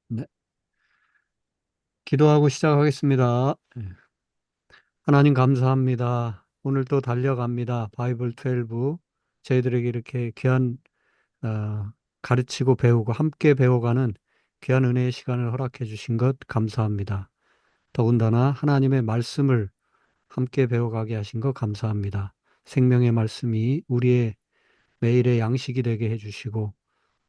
네, 기도하고 시작하겠습니다. 하나님 감사합니다. 오늘 또 달려갑니다. 바이블 12. 저희들에게 이렇게 귀한 어, 가르치고 배우고 함께 배워가는 귀한 은혜의 시간을 허락해 주신 것 감사합니다. 더군다나 하나님의 말씀을 함께 배워가게 하신 것 감사합니다. 생명의 말씀이 우리의 매일의 양식이 되게 해주시고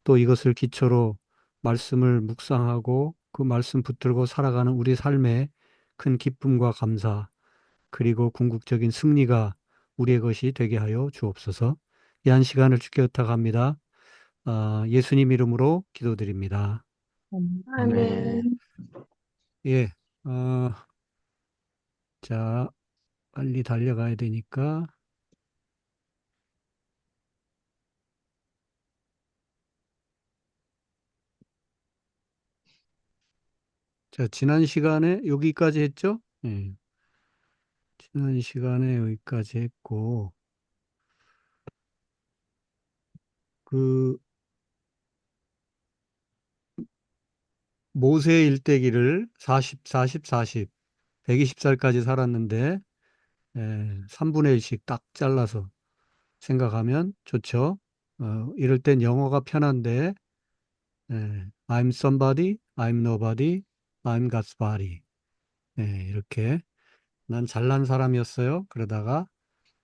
또 이것을 기초로 말씀을 묵상하고 그 말씀 붙들고 살아가는 우리 삶의 큰 기쁨과 감사 그리고 궁극적인 승리가 우리의 것이 되게 하여 주옵소서. 이 한 시간을 주께 부탁합니다. 예수님 이름으로 기도드립니다. 아멘. 아멘. 예, 어, 자, 빨리 달려가야 되니까. 자, 지난 시간에 여기까지 했죠? 예, 지난 시간에 여기까지 했고, 그, 모세의 일대기를 40, 120살까지 살았는데, 3분의 1씩 딱 잘라서 생각하면 좋죠. 이럴 땐 영어가 편한데, I'm somebody, I'm nobody, I'm God's body. 이렇게. 난 잘난 사람이었어요. 그러다가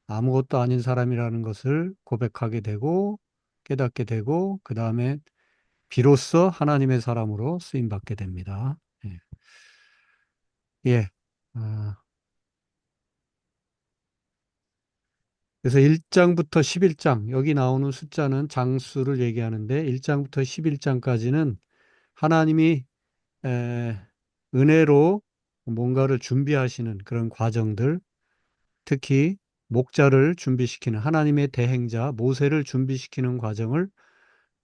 아무것도 아닌 사람이라는 것을 고백하게 되고, 깨닫게 되고, 그 다음에 비로소 하나님의 사람으로 쓰임받게 됩니다. 예. 예. 아, 그래서 1장부터 11장, 여기 나오는 숫자는 장수를 얘기하는데 1장부터 11장까지는 하나님이 에, 은혜로 뭔가를 준비하시는 그런 과정들, 특히 목자를 준비시키는 하나님의 대행자 모세를 준비시키는 과정을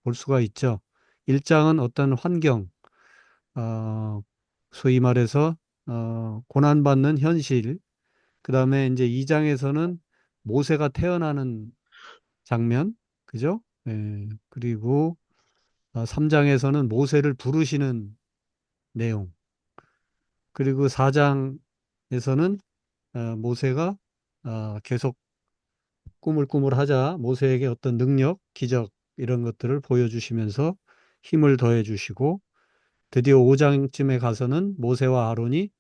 볼 수가 있죠. 1장은 어떤 환경, 어, 소위 말해서 고난받는 현실, 그 다음에 이제 2장에서는 모세가 태어나는 장면, 그죠? 그리고 3장에서는 모세를 부르시는 내용, 그리고 4장에서는 모세가 계속 꾸물꾸물하자 모세에게 어떤 능력, 기적 이런 것들을 보여주시면서 힘을 더해 주시고 드디어 5장쯤에 가서는 모세와 아론이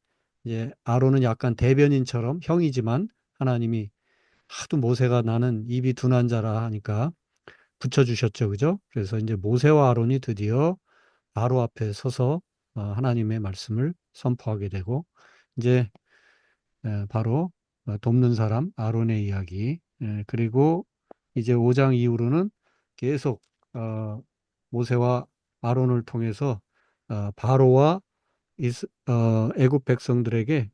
이제 아론은 약간 대변인처럼 형이지만 하나님이 하도 모세가 나는 입이 둔한 자라 하니까 붙여주셨죠. 그죠? 그래서 이제 모세와 아론이 드디어 바로 앞에 서서 하나님의 말씀을 선포하게 되고 이제 바로 돕는 사람 아론의 이야기 그리고 이제 5장 이후로는 계속 모세와 아론을 통해서 바로와 애굽 백성들에게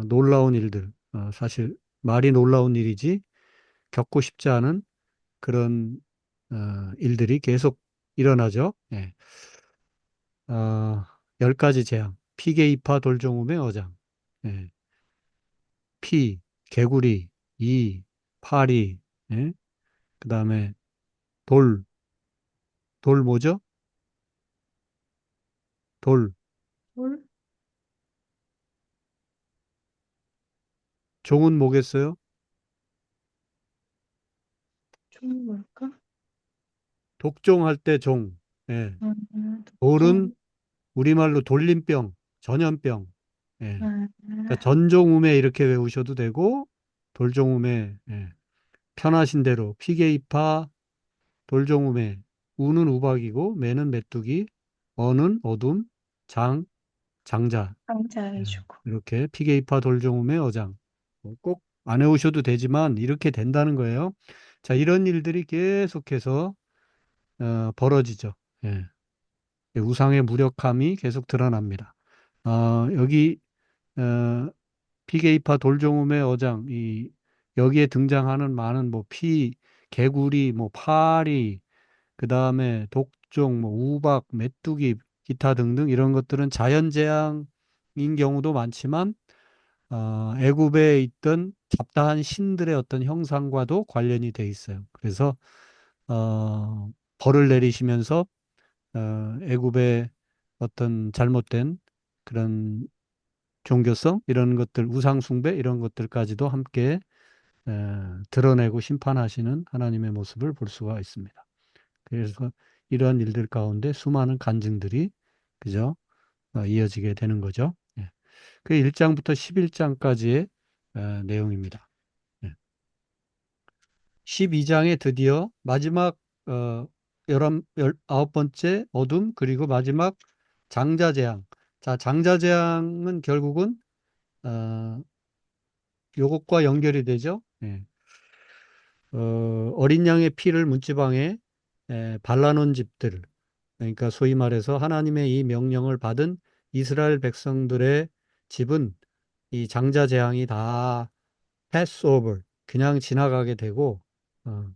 놀라운 일들 사실 말이 놀라운 일이지 겪고 싶지 않은 그런 일들이 계속 일어나죠. 예. 10가지 재앙, 피게이파 돌종음의 어장, 예. 피, 개구리, 이, 파리, 예? 그 다음에 돌, 돌 뭐죠? 돌, 뭘? 종은 뭐겠어요? 좀 뭘까? 독종할 때 종, 예. 돌은 독종. 우리말로 돌림병, 전염병, 예. 아, 그러니까 전종음에 이렇게 외우셔도 되고, 돌종음에, 예. 편하신 대로, 피게이파, 돌종음에, 우는 우박이고, 매는 메뚜기, 어는 어둠, 장, 장자. 예, 상자해주고. 이렇게 피게이파 돌종음의 어장. 꼭 안 해오셔도 되지만 이렇게 된다는 거예요. 자, 이런 일들이 계속해서 벌어지죠. 예, 우상의 무력함이 계속 드러납니다. 여기 어, 피게이파 돌종음의 어장, 여기에 등장하는 많은 뭐 개구리, 뭐 파리, 그 다음에 독종, 뭐 우박, 메뚜기, 기타 등등 이런 것들은 자연재앙인 경우도 많지만 애굽에 있던 잡다한 신들의 어떤 형상과도 관련이 돼 있어요. 그래서 벌을 내리시면서 애굽의 어떤 잘못된 그런 종교성 이런 것들, 우상 숭배 이런 것들까지도 함께 드러내고 심판하시는 하나님의 모습을 볼 수가 있습니다. 그래서 이러한 일들 가운데 수많은 간증들이 그죠? 이어지게 되는 거죠. 예. 그 1장부터 11장까지의 내용입니다. 예. 12장에 드디어 마지막 어, 19번째 어둠 그리고 마지막 장자재앙. 자, 장자재앙은 결국은 요것과 연결이 되죠. 예. 어린 양의 피를 문지방에 발라놓은 집들, 그러니까 소위 말해서 하나님의 이 명령을 받은 이스라엘 백성들의 집은 이 장자 재앙이 다 패스오버, 그냥 지나가게 되고, 어,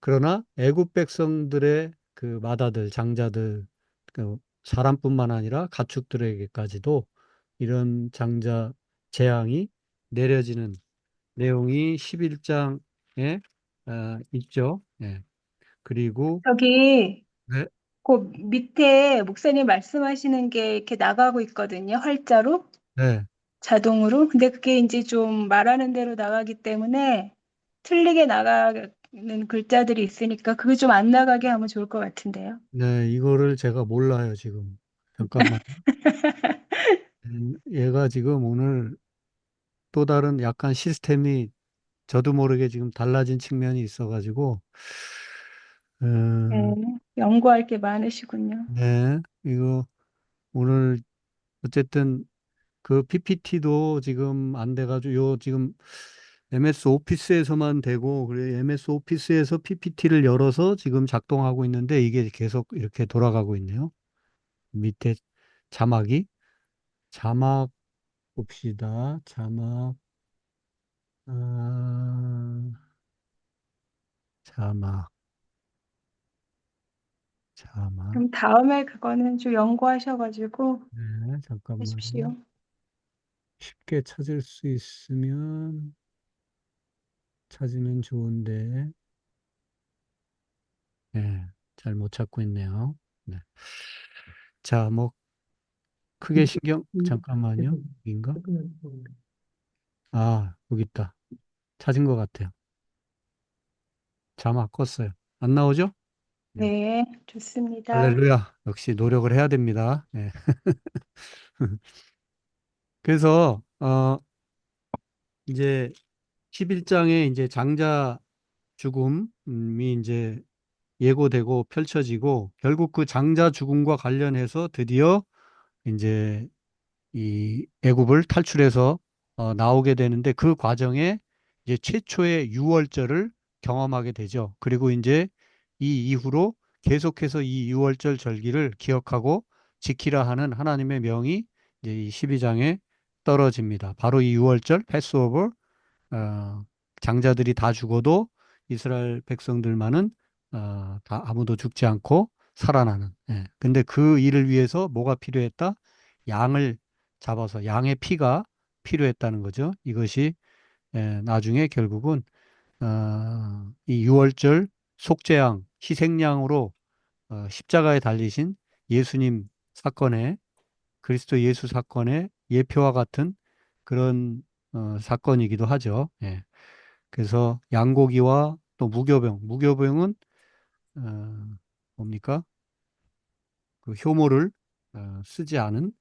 그러나 애굽 백성들의 그 마다들, 장자들, 그 사람뿐만 아니라 가축들에게까지도 이런 장자 재앙이 내려지는 내용이 11장에 있죠. 예. 그리고 여기 네, 그 밑에 목사님 말씀하시는 게 이렇게 나가고 있거든요. 활자로, 네, 자동으로. 근데 그게 이제 좀 말하는 대로 나가기 때문에 틀리게 나가는 글자들이 있으니까 그거 좀 안 나가게 하면 좋을 것 같은데요. 네, 이거를 제가 몰라요, 지금. 잠깐만. 얘가 지금 오늘 또 다른 약간 시스템이 저도 모르게 지금 달라진 측면이 있어가지고, 네, 어, 연구할 게 많으시군요. 네, 이거 오늘 어쨌든 그 PPT도 지금 안 돼가지고, 요 지금 MS 오피스에서만 되고, 그래, MS 오피스에서 PPT를 열어서 지금 작동하고 있는데, 이게 계속 이렇게 돌아가고 있네요. 밑에 자막이. 자막 봅시다. 자막, 아, 자막, 자막. 그럼 다음에 그거는 좀 연구하셔가지고 네, 잠깐만요. 하십시오. 쉽게 찾을 수 있으면 찾으면 좋은데, 네, 잘 못 찾고 있네요. 네. 자, 뭐, 크게 신경, 잠깐만요. 여긴가? 아, 여기 있다. 찾은 것 같아요. 자막 껐어요. 안 나오죠? 네. 네, 좋습니다. 할렐루야. 역시 노력을 해야 됩니다. 네. 그래서, 이제 11장에 이제 장자 죽음이 이제 예고되고 펼쳐지고 결국 그 장자 죽음과 관련해서 드디어 이제 이 애굽을 탈출해서 나오게 되는데 그 과정에 이제 최초의 유월절을 경험하게 되죠. 그리고 이제 이 이후로 계속해서 이 유월절 절기를 기억하고 지키라 하는 하나님의 명이 이제 이 12장에 떨어집니다. 바로 이 유월절 패스오버 장자들이 다 죽어도 이스라엘 백성들만은 다 아무도 죽지 않고 살아나는. 예. 근데 그 일을 위해서 뭐가 필요했다? 양을 잡아서 양의 피가 필요했다는 거죠. 이것이 나중에 결국은 이 유월절 속죄양, 희생양으로 십자가에 달리신 예수님 사건에 그리스도 예수 사건의 예표와 같은 그런 사건이기도 하죠. 예. 그래서 양고기와 또 무교병, 무교병은 뭡니까? 그 효모를 쓰지 않은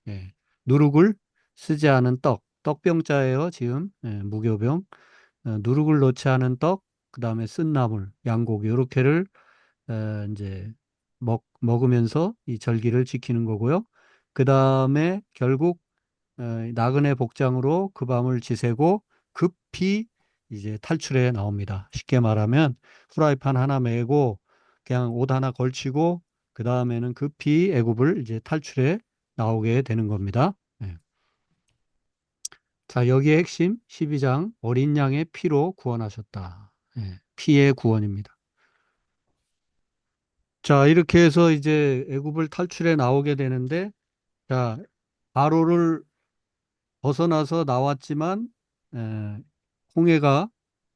예, 누룩을 쓰지 않은 떡, 떡병자예요. 지금 무교병, 누룩을 넣지 않은 떡, 그 다음에 쓴 나물, 양고기 요렇게를 이제 먹으면서 이 절기를 지키는 거고요. 그 다음에 결국 나그네 복장으로 그 밤을 지새고 급히 이제 탈출해 나옵니다. 쉽게 말하면 후라이팬 하나 메고 그냥 옷 하나 걸치고 그 다음에는 급히 애굽을 이제 탈출해 나오게 되는 겁니다. 네. 자, 여기에 핵심 12장 어린 양의 피로 구원하셨다. 피의 구원입니다. 자, 이렇게 해서 이제 애굽을 탈출해 나오게 되는데 자, 바로를 벗어나서 나왔지만 에, 홍해가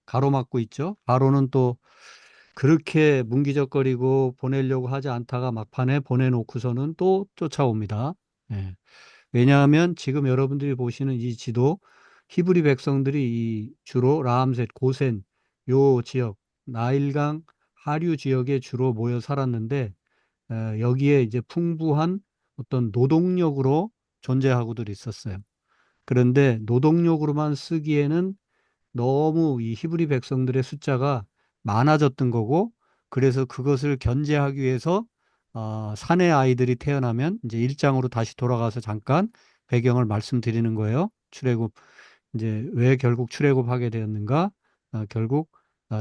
가로막고 있죠. 바로는 또 그렇게 문기적거리고 보내려고 하지 않다가 막판에 보내놓고서는 또 쫓아옵니다. 예. 왜냐하면 지금 여러분들이 보시는 이 지도 히브리 백성들이 이 주로 라암셋, 고센 요 지역, 나일강 하류 지역에 주로 모여 살았는데 여기에 이제 풍부한 어떤 노동력으로 존재하고들 있었어요. 그런데 노동력으로만 쓰기에는 너무 이 히브리 백성들의 숫자가 많아졌던 거고, 그래서 그것을 견제하기 위해서 사내 아이들이 태어나면 이제 일장으로 다시 돌아가서 잠깐 배경을 말씀드리는 거예요. 출애굽 이제 왜 결국 출애굽하게 되었는가? 결국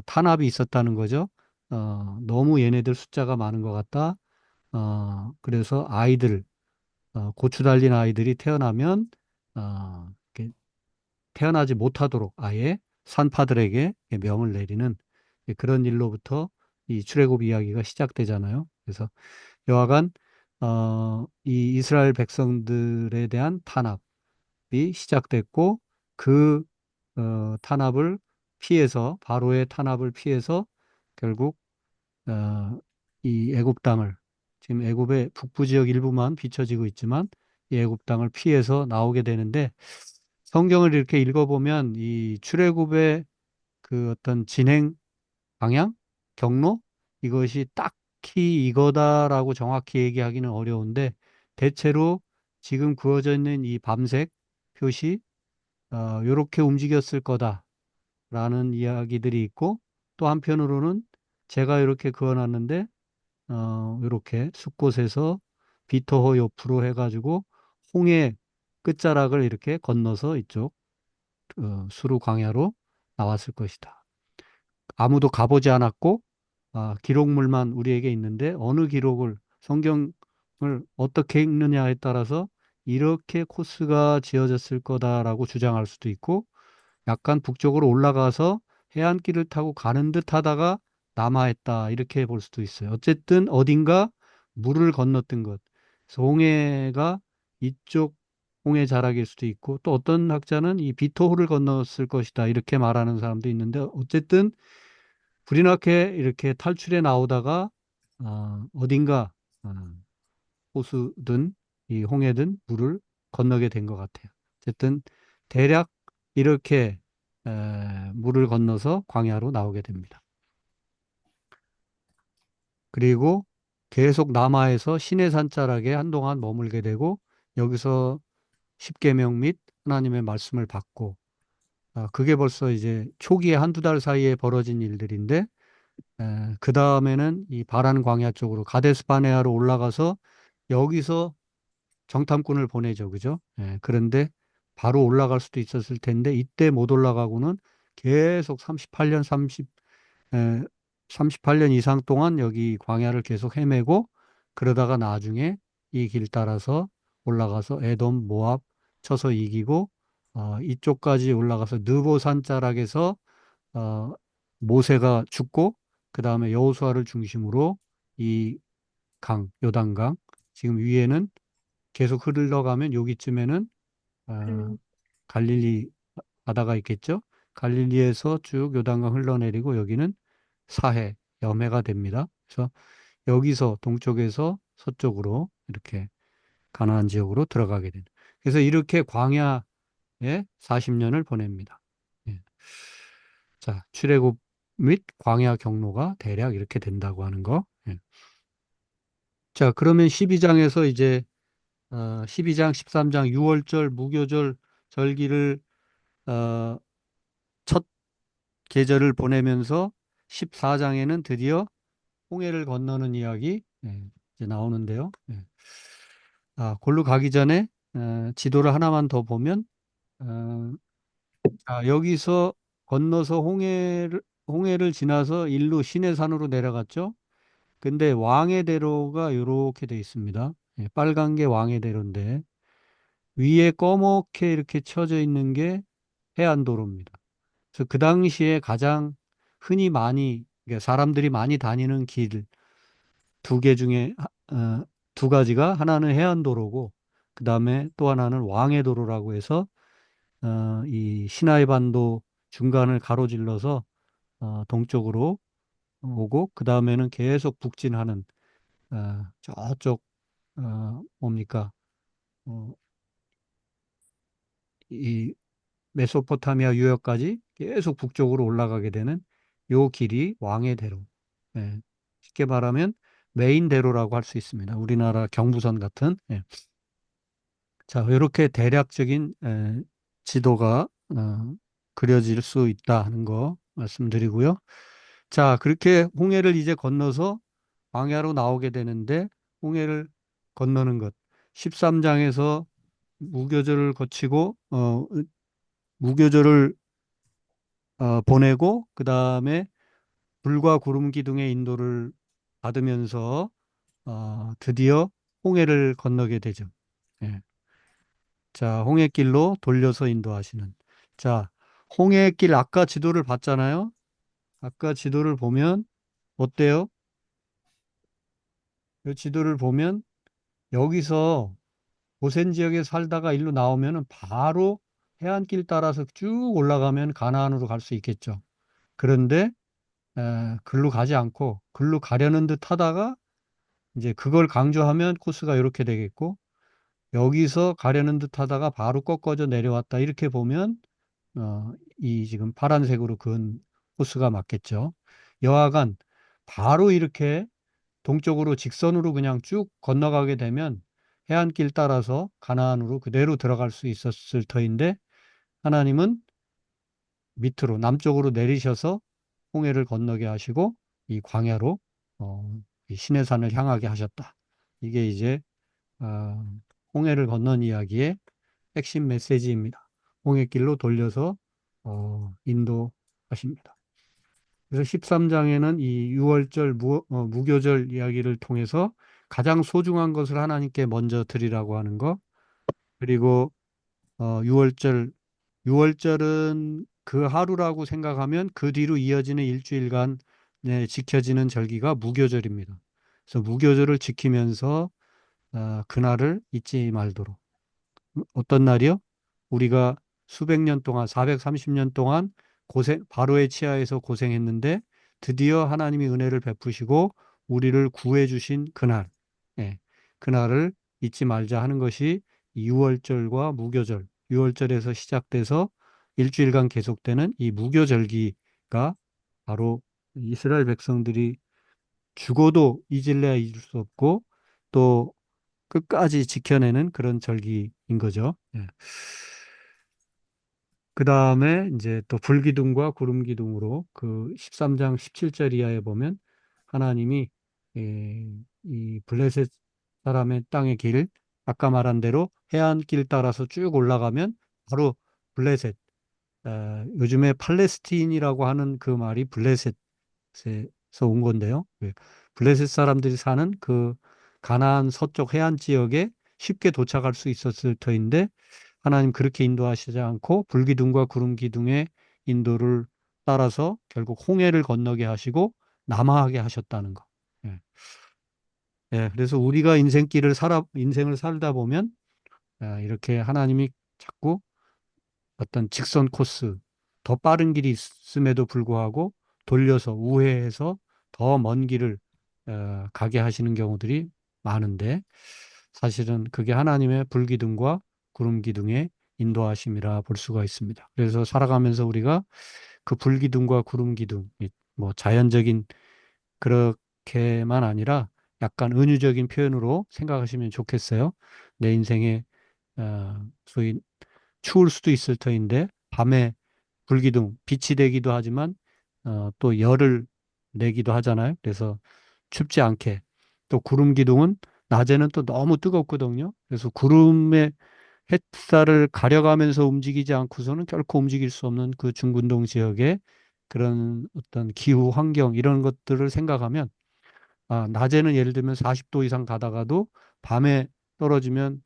탄압이 있었다는 거죠. 너무 얘네들 숫자가 많은 것 같다. 그래서 아이들 고추 달린 아이들이 태어나면 이렇게 태어나지 못하도록 아예 산파들에게 명을 내리는 그런 일로부터 이 출애굽 이야기가 시작되잖아요. 그래서 여하간 이 이스라엘 백성들에 대한 탄압이 시작됐고 그 탄압을 피해서 바로의 탄압을 피해서 결국 어, 이 애굽 땅을 지금 애굽의 북부 지역 일부만 비춰지고 있지만 이 애굽 땅을 피해서 나오게 되는데 성경을 이렇게 읽어보면 이 출애굽의 그 어떤 진행 방향, 경로 이것이 딱히 이거다라고 정확히 얘기하기는 어려운데 대체로 지금 그어져 있는 이 밤색 표시 요렇게 움직였을 거다라는 이야기들이 있고 또 한편으로는 제가 이렇게 그어놨는데 이렇게 숲곳에서 비토호 옆으로 해가지고 홍해 끝자락을 이렇게 건너서 이쪽 수루 광야로 나왔을 것이다. 아무도 가보지 않았고 기록물만 우리에게 있는데 어느 기록을 성경을 어떻게 읽느냐에 따라서 이렇게 코스가 지어졌을 거다라고 주장할 수도 있고 약간 북쪽으로 올라가서 해안길을 타고 가는 듯 하다가 남하했다 이렇게 볼 수도 있어요. 어쨌든 어딘가 물을 건넜던 것. 그래서 홍해가 이쪽 홍해 자락일 수도 있고 또 어떤 학자는 이 비토호를 건넜을 것이다 이렇게 말하는 사람도 있는데 어쨌든 불이 나게 이렇게 탈출해 나오다가 어딘가 호수든 이 홍해든 물을 건너게 된 것 같아요. 어쨌든 대략 이렇게 물을 건너서 광야로 나오게 됩니다. 그리고 계속 남하에서 시내산 자락에 한동안 머물게 되고 여기서 십계명 및 하나님의 말씀을 받고 그게 벌써 이제 초기에 한두 달 사이에 벌어진 일들인데 그 다음에는 이 바란 광야 쪽으로 가데스 바네아로 올라가서 여기서 정탐꾼을 보내죠. 그죠? 그런데 바로 올라갈 수도 있었을 텐데 이때 못 올라가고는 계속 38년 이상 동안 여기 광야를 계속 헤매고 그러다가 나중에 이 길 따라서 올라가서 에돔, 모압 쳐서 이기고 이쪽까지 올라가서 느보 산자락에서 어, 모세가 죽고 그 다음에 여호수아를 중심으로 이 요단강 지금 위에는 계속 흘러가면 여기쯤에는 어, 그, 갈릴리 바다가 있겠죠. 갈릴리에서 쭉 요단강 흘러내리고 여기는 사해, 염해가 됩니다. 그래서 여기서 동쪽에서 서쪽으로 이렇게 가나안 지역으로 들어가게 되는. 그래서 이렇게 광야에 40년을 보냅니다. 예. 자, 출애굽 및 광야 경로가 대략 이렇게 된다고 하는 거. 예. 자, 그러면 12장에서 이제 12장, 13장 6월절 무교절 절기를 어, 첫 계절을 보내면서 14장에는 드디어 홍해를 건너는 이야기 이제 나오는데요. 골로 가기 전에 지도를 하나만 더 보면 어, 자, 여기서 건너서 홍해를 지나서 일루 시내산으로 내려갔죠. 근데 왕의대로가 이렇게 돼 있습니다. 빨간 게 왕의대로인데 위에 꺼멓게 이렇게 쳐져 있는 게 해안도로입니다. 그래서 그 당시에 가장 흔히 그러니까 사람들이 많이 다니는 길 두 개 중에 두 가지가 하나는 해안도로고 그 다음에 또 하나는 왕해도로라고 해서 이 시나이 반도 중간을 가로질러서 동쪽으로 오고 그 다음에는 계속 북진하는 저쪽 뭡니까 어, 이 메소포타미아 유역까지 계속 북쪽으로 올라가게 되는 요 길이 왕의 대로. 예. 쉽게 말하면 메인 대로라고 할 수 있습니다. 우리나라 경부선 같은. 예. 자, 이렇게 대략적인 지도가 그려질 수 있다 하는 거 말씀드리고요. 자, 그렇게 홍해를 이제 건너서 광야로 나오게 되는데 홍해를 건너는 것. 13장에서 무교절을 거치고 무교절을 보내고 그 다음에 불과 구름 기둥의 인도를 받으면서 드디어 홍해를 건너게 되죠. 예. 자, 홍해길로 돌려서 인도하시는. 자, 홍해길 아까 지도를 봤잖아요. 아까 지도를 보면 어때요? 이 지도를 보면 여기서 고센 지역에 살다가 일로 나오면은 바로 해안길 따라서 쭉 올라가면 가나안으로 갈 수 있겠죠. 그런데 글로 가지 않고 글로 가려는 듯 하다가 이제 그걸 강조하면 코스가 이렇게 되겠고 여기서 가려는 듯 하다가 바로 꺾어져 내려왔다. 이렇게 보면 이 지금 파란색으로 그은 코스가 맞겠죠. 여하간 바로 이렇게 동쪽으로 직선으로 그냥 쭉 건너가게 되면 해안길 따라서 가나안으로 그대로 들어갈 수 있었을 터인데 하나님은 밑으로 남쪽으로 내리셔서 홍해를 건너게 하시고 이 광야로 이 시내산을 향하게 하셨다. 이게 이제 어, 홍해를 건넌 이야기의 핵심 메시지입니다. 홍해길로 돌려서 인도하십니다. 그래서 13장에는 이 유월절 무교절 이야기를 통해서 가장 소중한 것을 하나님께 먼저 드리라고 하는 것, 그리고 유월절 유월절은 그 하루라고 생각하면 그 뒤로 이어지는 일주일간 지켜지는 절기가 무교절입니다. 그래서 무교절을 지키면서 그날을 잊지 말도록. 어떤 날이요? 우리가 수백 년 동안, 430년 동안 바로의 치하에서 고생했는데 드디어 하나님이 은혜를 베푸시고 우리를 구해 주신 그날, 예, 그날을 잊지 말자 하는 것이 6월절과 무교절, 6월절에서 시작돼서 일주일간 계속되는 이 무교절기가 바로 이스라엘 백성들이 죽어도 잊을래야 잊을 수 없고 또 끝까지 지켜내는 그런 절기인 거죠. 예. 그 다음에 이제 또 불기둥과 구름기둥으로 그 13장 17절 이하에 보면 하나님이 이 블레셋 사람의 땅의 길, 아까 말한 대로 해안길 따라서 쭉 올라가면 바로 블레셋, 요즘에 팔레스틴이라고 하는 그 말이 블레셋에서 온 건데요. 블레셋 사람들이 사는 그 가나안 서쪽 해안 지역에 쉽게 도착할 수 있었을 터인데 하나님 그렇게 인도하시지 않고 불기둥과 구름기둥의 인도를 따라서 결국 홍해를 건너게 하시고 남하하게 하셨다는 거. 예. 예, 그래서 우리가 인생을 살다 보면 이렇게 하나님이 자꾸 어떤 직선 코스, 더 빠른 길이 있음에도 불구하고 돌려서 우회해서 더 먼 길을 가게 하시는 경우들이 많은데 사실은 그게 하나님의 불기둥과 구름기둥의 인도하심이라 볼 수가 있습니다. 그래서 살아가면서 우리가 그 불기둥과 구름기둥, 뭐 자연적인 그렇게만 아니라 약간 은유적인 표현으로 생각하시면 좋겠어요. 내 인생에 소위 추울 수도 있을 터인데 밤에 불기둥, 빛이 되기도 하지만 또 열을 내기도 하잖아요. 그래서 춥지 않게. 또 구름 기둥은 낮에는 또 너무 뜨겁거든요. 그래서 구름의 햇살을 가려가면서 움직이지 않고서는 결코 움직일 수 없는 그 중근동 지역의 그런 어떤 기후 환경 이런 것들을 생각하면 낮에는 예를 들면 40도 이상 가다가도 밤에 떨어지면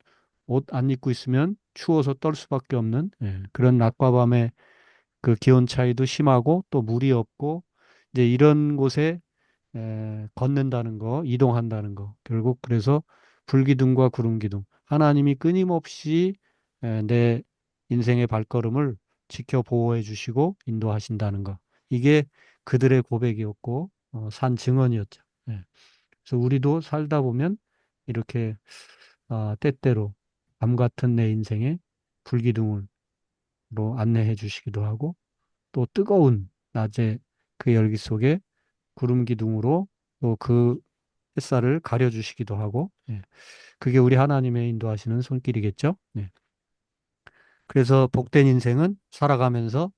옷 안 입고 있으면 추워서 떨 수밖에 없는 그런 낮과 밤의 그 기온 차이도 심하고 또 물이 없고 이제 이런 곳에 걷는다는 거, 이동한다는 거. 결국 그래서 불기둥과 구름기둥. 하나님이 끊임없이 내 인생의 발걸음을 지켜 보호해 주시고 인도하신다는 거. 이게 그들의 고백이었고 산 증언이었죠. 예. 그래서 우리도 살다 보면 이렇게 때때로 밤 같은 내 인생에 불기둥으로 안내해 주시기도 하고 또 뜨거운 낮에 그 열기 속에 구름 기둥으로 또 그 햇살을 가려주시기도 하고 예. 그게 우리 하나님의 인도하시는 손길이겠죠. 예. 그래서 복된 인생은 살아가면서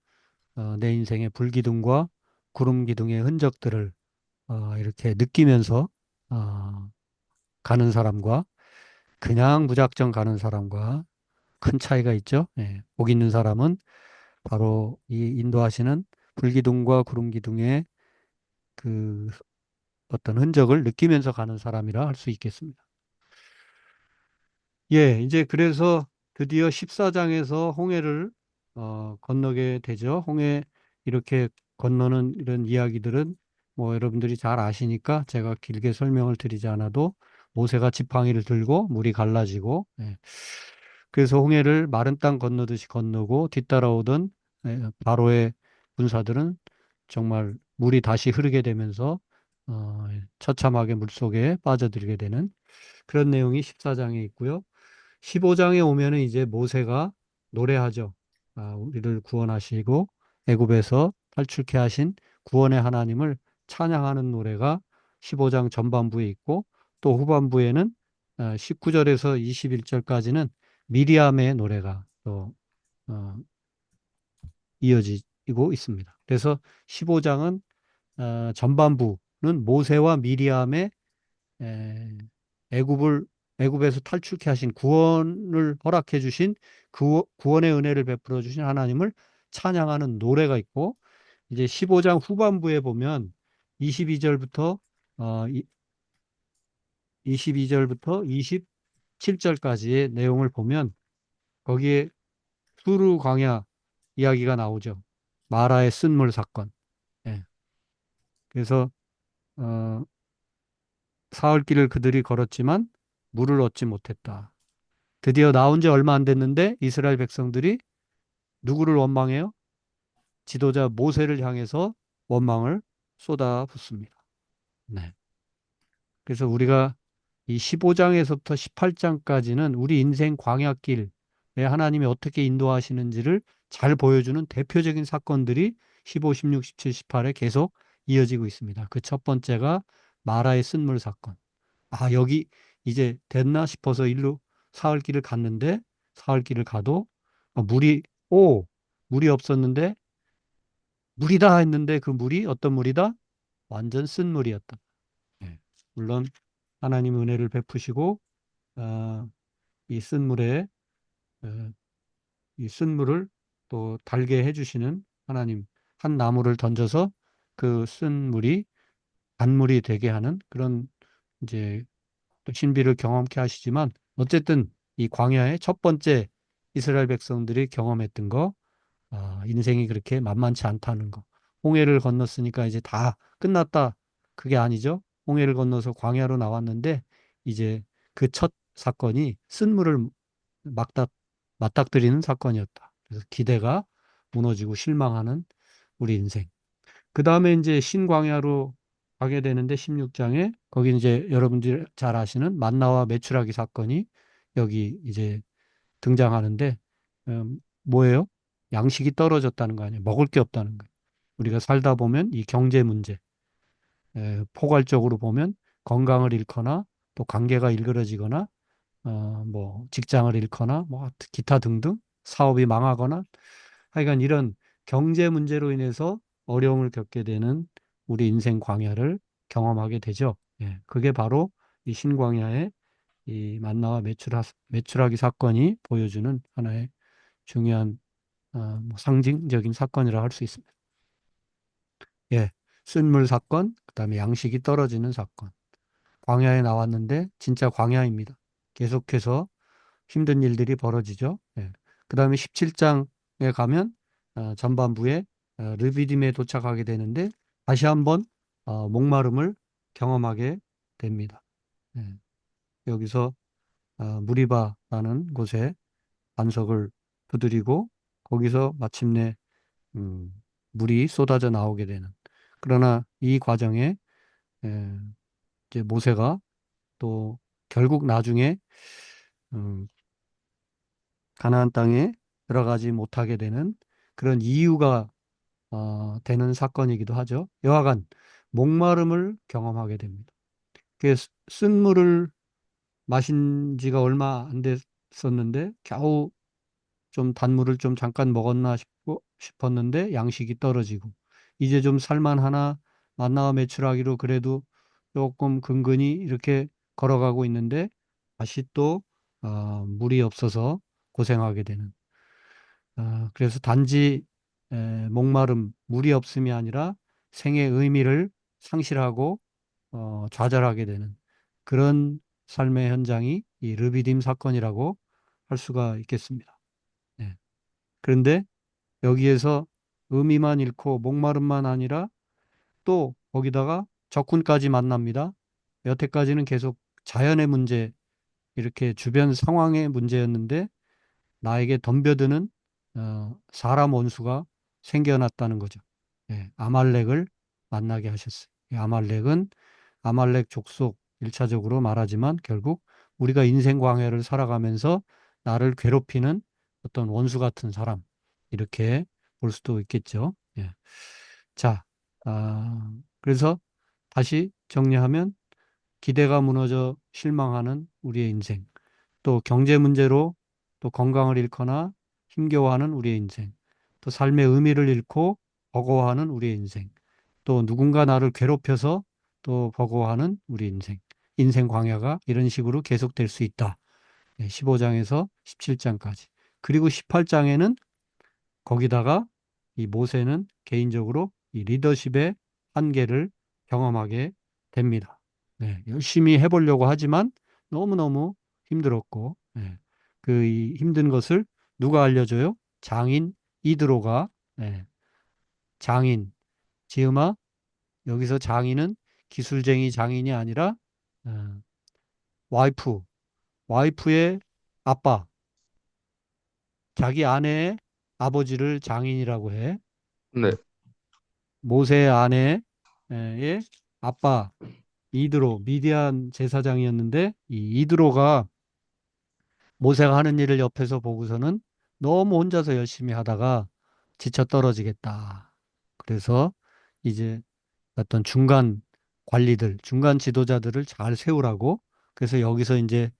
내 인생의 불기둥과 구름 기둥의 흔적들을 이렇게 느끼면서 어, 가는 사람과 그냥 무작정 가는 사람과 큰 차이가 있죠. 예. 복 있는 사람은 바로 이 인도하시는 불기둥과 구름 기둥의 그 어떤 흔적을 느끼면서 가는 사람이라 할 수 있겠습니다. 예, 이제 그래서 드디어 14장에서 홍해를 건너게 되죠. 홍해 이렇게 건너는 이런 이야기들은 뭐 여러분들이 잘 아시니까 제가 길게 설명을 드리지 않아도 모세가 지팡이를 들고 물이 갈라지고 예. 그래서 홍해를 마른 땅 건너듯이 건너고 뒤따라오던 바로의 군사들은 정말 물이 다시 흐르게 되면서 처참하게 물속에 빠져들게 되는 그런 내용이 14장에 있고요. 15장에 오면은 이제 모세가 노래하죠. 우리를 구원하시고 애굽에서 탈출케 하신 구원의 하나님을 찬양하는 노래가 15장 전반부에 있고 또 후반부에는 19절에서 21절까지는 미리암의 노래가 또 어, 이어지고 있습니다. 그래서 15장은 전반부는 모세와 미리암의 에, 애굽을 애굽에서 탈출케 하신 구원을 허락해 주신 구원의 은혜를 베풀어 주신 하나님을 찬양하는 노래가 있고 이제 15장 후반부에 보면 22절부터 어 22절부터 27절까지의 내용을 보면 거기에 수르 광야 이야기가 나오죠. 마라의 쓴물 사건. 예. 그래서 어 사흘 길을 그들이 걸었지만 물을 얻지 못했다. 드디어 나온 지 얼마 안 됐는데 이스라엘 백성들이 누구를 원망해요? 지도자 모세를 향해서 원망을 쏟아붓습니다. 네. 그래서 우리가 이 15장에서부터 18장까지는 우리 인생 광야길에 하나님이 어떻게 인도하시는지를 잘 보여주는 대표적인 사건들이 15, 16, 17, 18에 계속 이어지고 있습니다. 그 첫 번째가 마라의 쓴물 사건. 여기 이제 됐나 싶어서 일로 사흘 길을 갔는데 사흘 길을 가도 물이 물이 없었는데 물이다 했는데 그 물이 어떤 물이다? 완전 쓴 물이었다. 예. 물론 하나님 은혜를 베푸시고 어, 이 쓴물에 어, 이 쓴물을 또 달게 해주시는 하나님 한 나무를 던져서 그 쓴물이 단물이 되게 하는 그런 이제 또 신비를 경험케 하시지만 어쨌든 이 광야의 첫 번째 이스라엘 백성들이 경험했던 거 인생이 그렇게 만만치 않다는 거. 홍해를 건넜으니까 이제 다 끝났다. 그게 아니죠. 홍해를 건너서 광야로 나왔는데 이제 그 첫 사건이 쓴물을 막다 맞닥뜨리는 사건이었다. 그래서 기대가 무너지고 실망하는 우리 인생. 그 다음에 이제 신광야로 가게 되는데 16장에 거기 이제 여러분들이 잘 아시는 만나와 메추라기 사건이 여기 이제 등장하는데 뭐예요? 양식이 떨어졌다는 거 아니에요? 먹을 게 없다는 거예요. 우리가 살다 보면 이 경제 문제, 포괄적으로 보면 건강을 잃거나 또 관계가 일그러지거나 뭐 직장을 잃거나 뭐 기타 등등 사업이 망하거나 하여간 이런 경제 문제로 인해서 어려움을 겪게 되는 우리 인생 광야를 경험하게 되죠. 예, 그게 바로 이 신광야의 이 만나와 메추라기 사건이 보여주는 하나의 중요한 뭐 상징적인 사건이라 할 수 있습니다. 예, 쓴물 사건, 그다음에 양식이 떨어지는 사건. 광야에 나왔는데 진짜 광야입니다. 계속해서 힘든 일들이 벌어지죠. 예. 그다음에 17장에 가면 전반부에 르비딤에 도착하게 되는데 다시 한번 목마름을 경험하게 됩니다. 예. 여기서 무리바라는 곳에 반석을 두드리고 거기서 마침내 물이 쏟아져 나오게 되는. 그러나 이 과정에 예, 이제 모세가 또 결국 나중에 음, 가나안 땅에 들어가지 못하게 되는 그런 이유가 되는 사건이기도 하죠. 여하간 목마름을 경험하게 됩니다. 쓴 물을 마신 지가 얼마 안 됐었는데 겨우 좀 단물을 좀 잠깐 먹었나 싶었는데 양식이 떨어지고 이제 좀 살만하나 만나와 메추라기로 그래도 조금 근근히 이렇게 걸어가고 있는데 다시 또 물이 없어서 고생하게 되는 그래서 단지 목마름, 물이 없음이 아니라 생의 의미를 상실하고 좌절하게 되는 그런 삶의 현장이 이 르비딤 사건이라고 할 수가 있겠습니다. 네. 그런데 여기에서 의미만 잃고 목마름만 아니라 또 거기다가 적군까지 만납니다. 여태까지는 계속 자연의 문제, 이렇게 주변 상황의 문제였는데 나에게 덤벼드는 사람 원수가 생겨났다는 거죠. 예, 아말렉을 만나게 하셨어요. 이 아말렉은 아말렉 족속 1차적으로 말하지만 결국 우리가 인생 광야를 살아가면서 나를 괴롭히는 어떤 원수 같은 사람 이렇게 볼 수도 있겠죠. 예. 자, 그래서 다시 정리하면 기대가 무너져 실망하는 우리의 인생. 또 경제 문제로 또 건강을 잃거나 힘겨워하는 우리의 인생, 또 삶의 의미를 잃고 버거워하는 우리의 인생, 또 누군가 나를 괴롭혀서 또 버거워하는 우리 인생, 인생 광야가 이런 식으로 계속될 수 있다. 15장에서 17장까지. 그리고 18장에는 거기다가 이 모세는 개인적으로 이 리더십의 한계를 경험하게 됩니다. 네, 열심히 해보려고 하지만 너무너무 힘들었고, 그 이 힘든 것을 누가 알려줘요? 장인 이드로가, 네, 장인, 지음아, 여기서 장인은 기술쟁이 장인이 아니라, 어, 와이프, 와이프의 아빠, 자기 아내의 아버지를 장인이라고 해. 네, 모세의 아내의 아빠 이드로 미디안 제사장이었는데 이 이드로가 모세가 하는 일을 옆에서 보고서는 너무 혼자서 열심히 하다가 지쳐 떨어지겠다. 그래서 이제 어떤 중간 관리들, 중간 지도자들을 잘 세우라고 그래서 여기서 이제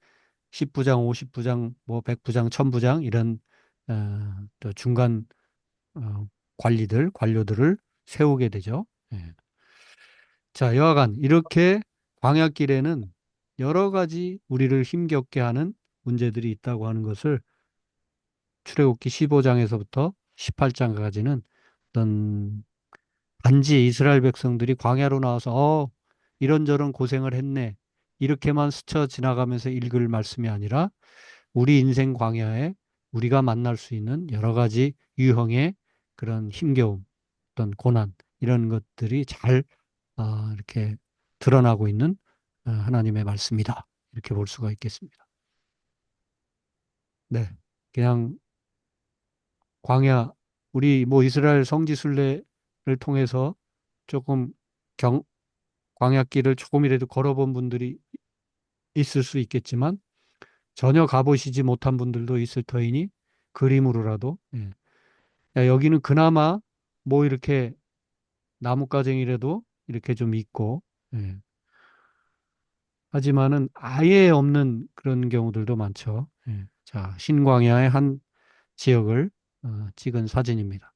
10부장, 50부장, 뭐 100부장, 1000부장 이런 또 중간 관료들을 세우게 되죠. 예. 자, 여하간 이렇게 광야길에는 여러 가지 우리를 힘겹게 하는 문제들이 있다고 하는 것을 출애굽기 15장에서부터 18장까지는 어떤 단지 이스라엘 백성들이 광야로 나와서 이런저런 고생을 했네. 이렇게만 스쳐 지나가면서 읽을 말씀이 아니라 우리 인생 광야에 우리가 만날 수 있는 여러 가지 유형의 그런 힘겨움, 어떤 고난 이런 것들이 잘 이렇게 드러나고 있는 하나님의 말씀이다. 이렇게 볼 수가 있겠습니다. 네. 그냥 광야, 우리 뭐 이스라엘 성지 순례를 통해서 조금 경, 광야길을 조금이라도 걸어본 분들이 있을 수 있겠지만 전혀 가보시지 못한 분들도 있을 터이니 그림으로라도 예. 야, 여기는 그나마 뭐 이렇게 나뭇가쟁이라도 이렇게 좀 있고 예. 하지만은 아예 없는 그런 경우들도 많죠. 예. 자, 신광야의 한 지역을 찍은 사진입니다.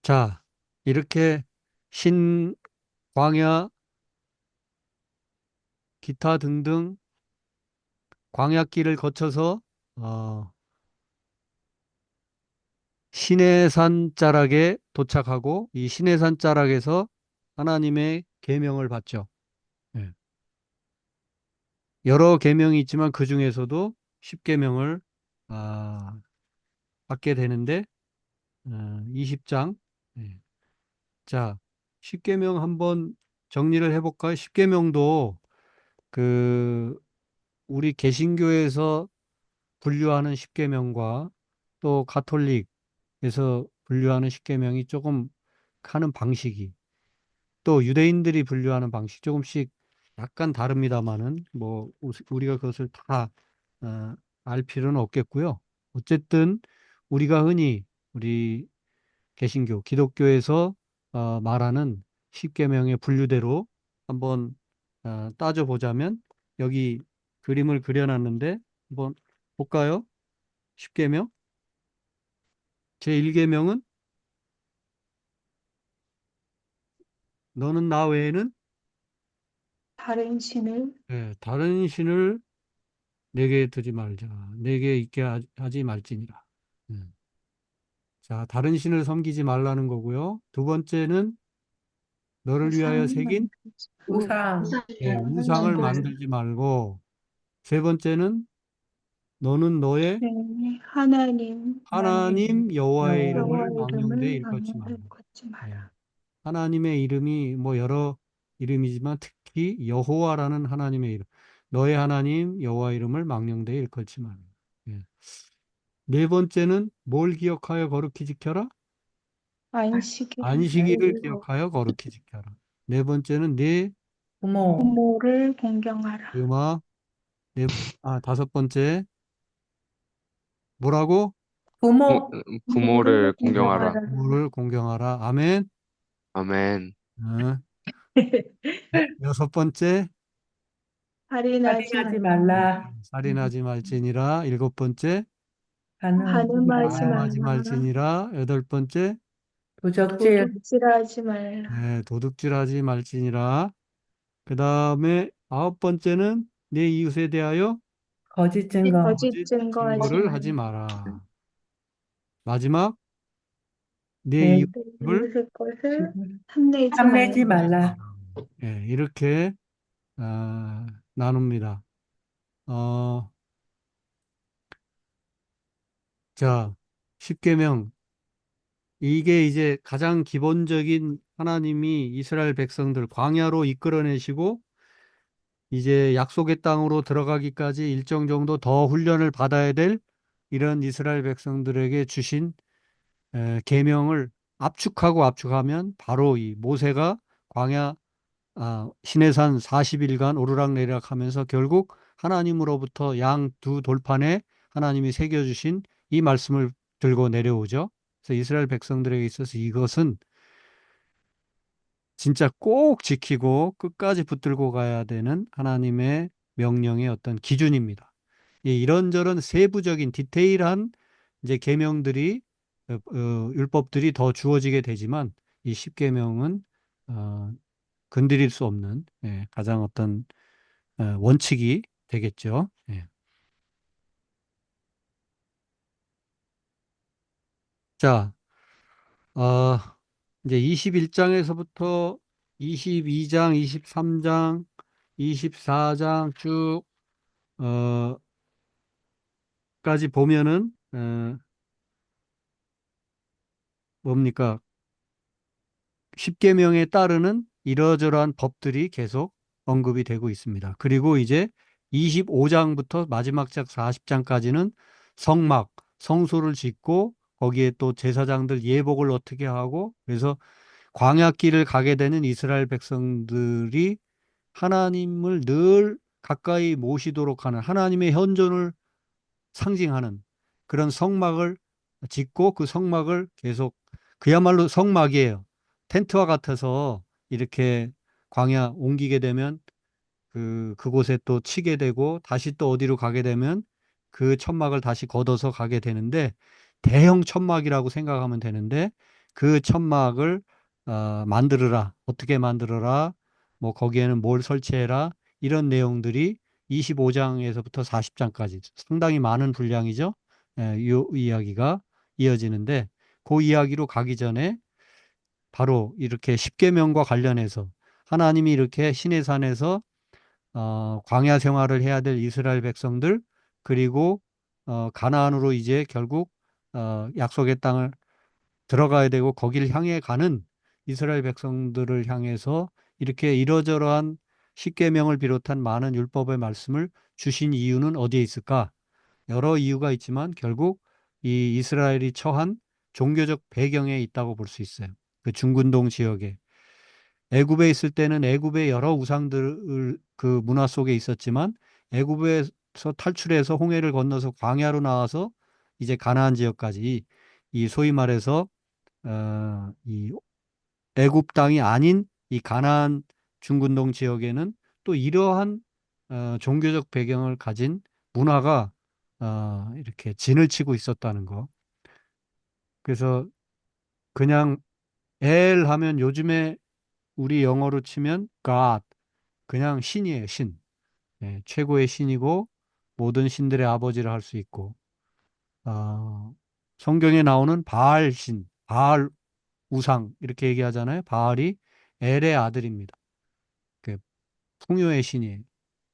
자, 이렇게 신광야, 기타 등등 광야길을 거쳐서 어, 시내산 자락에 도착하고 이 시내산 자락에서 하나님의 계명을 받죠. 예. 여러 계명이 있지만 그 중에서도 10계명을 받게 되는데 20장. 자, 10계명 한번 정리를 해볼까요? 10계명도 그 우리 개신교에서 분류하는 10계명과 또 가톨릭에서 분류하는 10계명이 조금 하는 방식이 또 유대인들이 분류하는 방식 조금씩 약간 다릅니다만은 뭐 우리가 그것을 다 어, 알 필요는 없겠고요. 어쨌든 우리가 흔히 우리 개신교, 기독교에서 말하는 십계명의 분류대로 한번 따져보자면 여기 그림을 그려놨는데 한번 볼까요? 십계명 제1계명은 너는 나 외에는 다른 신을 다른 신을 내게 두지 말자. 내게 있게 하지 말지니라. 음. 자, 다른 신을 섬기지 말라는 거고요. 두 번째는 너를 위하여 우상을 새긴 만들지 우상, 우상을 말고 만들지 말고 세 번째는 너는 너의 네, 하나님 하나님 여호와의 여호와의 여호와 이름을 망령되이 이름을 일컫지 말라. 망령되이 걷지 예. 마라. 하나님의 이름이 뭐 여러 이름이지만 특히 여호와라는 하나님의 이름. 너의 하나님 여호와 이름을 망령되이 일컬지 말라. 예. 네 번째는 뭘 기억하여 거룩히 지켜라? 안식일을 안식일을 지키고 기억하여 거룩히 지켜라. 네 번째는 네 부모, 부모를 공경하라. 음악, 다섯 번째 뭐라고? 부모, 부모를 부모를 공경하라. 공경하라. 부모를 공경하라. 아멘. 아멘. 어, 여섯 번째 살인하지 살인하지 말라. 말라. 살인하지 말지니라. 일곱 번째 간음하지 간음하지 말라. 간음하지 말라. 말지니라. 여덟 번째 도적질, 도둑질하지 말라. 도둑질하지 말지니라. 그 다음에 아홉 번째는 내 이웃에 대하여 거짓 증거, 거짓 거짓 증거하지 증거를 하지 말라. 마라. 마지막 내 내 이웃의 내 입을 이웃의 것을 집을 탐내지 말라. 탐내지 하지 말라. 마라. 이렇게 나눕니다. 어, 자, 십계명 이게 이제 가장 기본적인 하나님이 이스라엘 백성들 광야로 이끌어내시고 이제 약속의 땅으로 들어가기까지 일정 정도 더 훈련을 받아야 될 이런 이스라엘 백성들에게 주신 계명을 압축하면 바로 이 모세가 광야 시내산 40일간 오르락내리락 하면서 결국 하나님으로부터 양 두 돌판에 하나님이 새겨주신 이 말씀을 들고 내려오죠. 그래서 이스라엘 백성들에게 있어서 이것은 진짜 꼭 지키고 끝까지 붙들고 가야 되는 하나님의 명령의 어떤 기준입니다. 이런저런 세부적인 디테일한 이제 계명들이 율법들이 더 주어지게 되지만 이 십계명은 어, 건드릴 수 없는 가장 어떤 원칙이 되겠죠. 예. 자, 어, 이제 21장에서부터 22장, 23장, 24장 쭉 까지 보면은 뭡니까? 십계명에 따르는 이러저러한 법들이 계속 언급이 되고 있습니다. 그리고 이제 25장부터 마지막 장 40장까지는 성막, 성소를 짓고 거기에 또 제사장들 예복을 어떻게 하고 그래서 광야길을 가게 되는 이스라엘 백성들이 하나님을 늘 가까이 모시도록 하는 하나님의 현존을 상징하는 그런 성막을 짓고 그 성막을 계속 그야말로 성막이에요. 텐트와 같아서 이렇게 광야 옮기게 되면 그곳에 또 치게 되고 다시 또 어디로 가게 되면 그 천막을 다시 걷어서 가게 되는데 대형 천막이라고 생각하면 되는데 그 천막을 만들어라. 어떻게 만들어라. 뭐 거기에는 뭘 설치해라. 이런 내용들이 25장에서부터 40장까지 상당히 많은 분량이죠. 이 이야기가 이어지는데 그 이야기로 가기 전에 바로 이렇게 십계명과 관련해서 하나님이 이렇게 시내산에서 광야 생활을 해야 될 이스라엘 백성들 그리고 가나안으로 이제 결국 약속의 땅을 들어가야 되고 거기를 향해 가는 이스라엘 백성들을 향해서 이렇게 이러저러한 십계명을 비롯한 많은 율법의 말씀을 주신 이유는 어디에 있을까? 여러 이유가 있지만 결국 이 이스라엘이 처한 종교적 배경에 있다고 볼 수 있어요. 그 중근동 지역에. 애굽에 있을 때는 애굽의 여러 우상들 그 문화 속에 있었지만 애굽에서 탈출해서 홍해를 건너서 광야로 나와서 이제 가나안 지역까지 이 소위 말해서 이 애굽 땅이 아닌 이 가나안 중근동 지역에는 또 이러한 종교적 배경을 가진 문화가 이렇게 진을 치고 있었다는 거. 그래서 그냥 엘 하면 요즘에 우리 영어로 치면 God, 그냥 신이에요, 신. 예, 최고의 신이고 모든 신들의 아버지를 할 수 있고 성경에 나오는 바알 신, 바알 우상 이렇게 얘기하잖아요. 바알이 엘의 아들입니다. 그 풍요의 신이에요.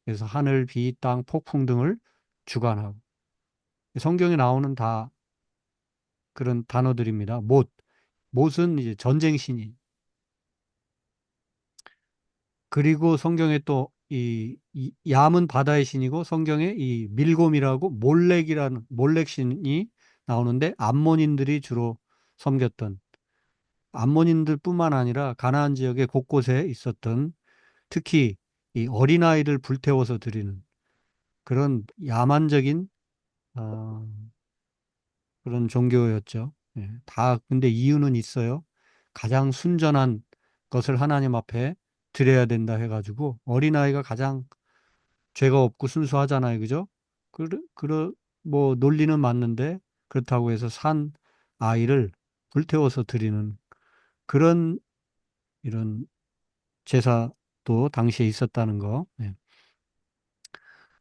그래서 하늘, 비, 땅, 폭풍 등을 주관하고 성경에 나오는 다 그런 단어들입니다. 못은 이제 전쟁 신이 그리고 성경에 또 이 얌은 바다의 신이고 성경에 이 밀곰이라고 몰렉 신이 나오는데 암몬인들이 주로 섬겼던 암몬인들뿐만 아니라 가나안 지역의 곳곳에 있었던 특히 이 어린아이를 불태워서 드리는 그런 야만적인 어, 그런 종교였죠. 예, 다 근데 이유는 있어요. 가장 순전한 것을 하나님 앞에 드려야 된다 해가지고 어린아이가 가장 죄가 없고 순수하잖아요. 그죠? 뭐 논리는 맞는데 그렇다고 해서 산 아이를 불태워서 드리는 그런 이런 제사도 당시에 있었다는 거. 예.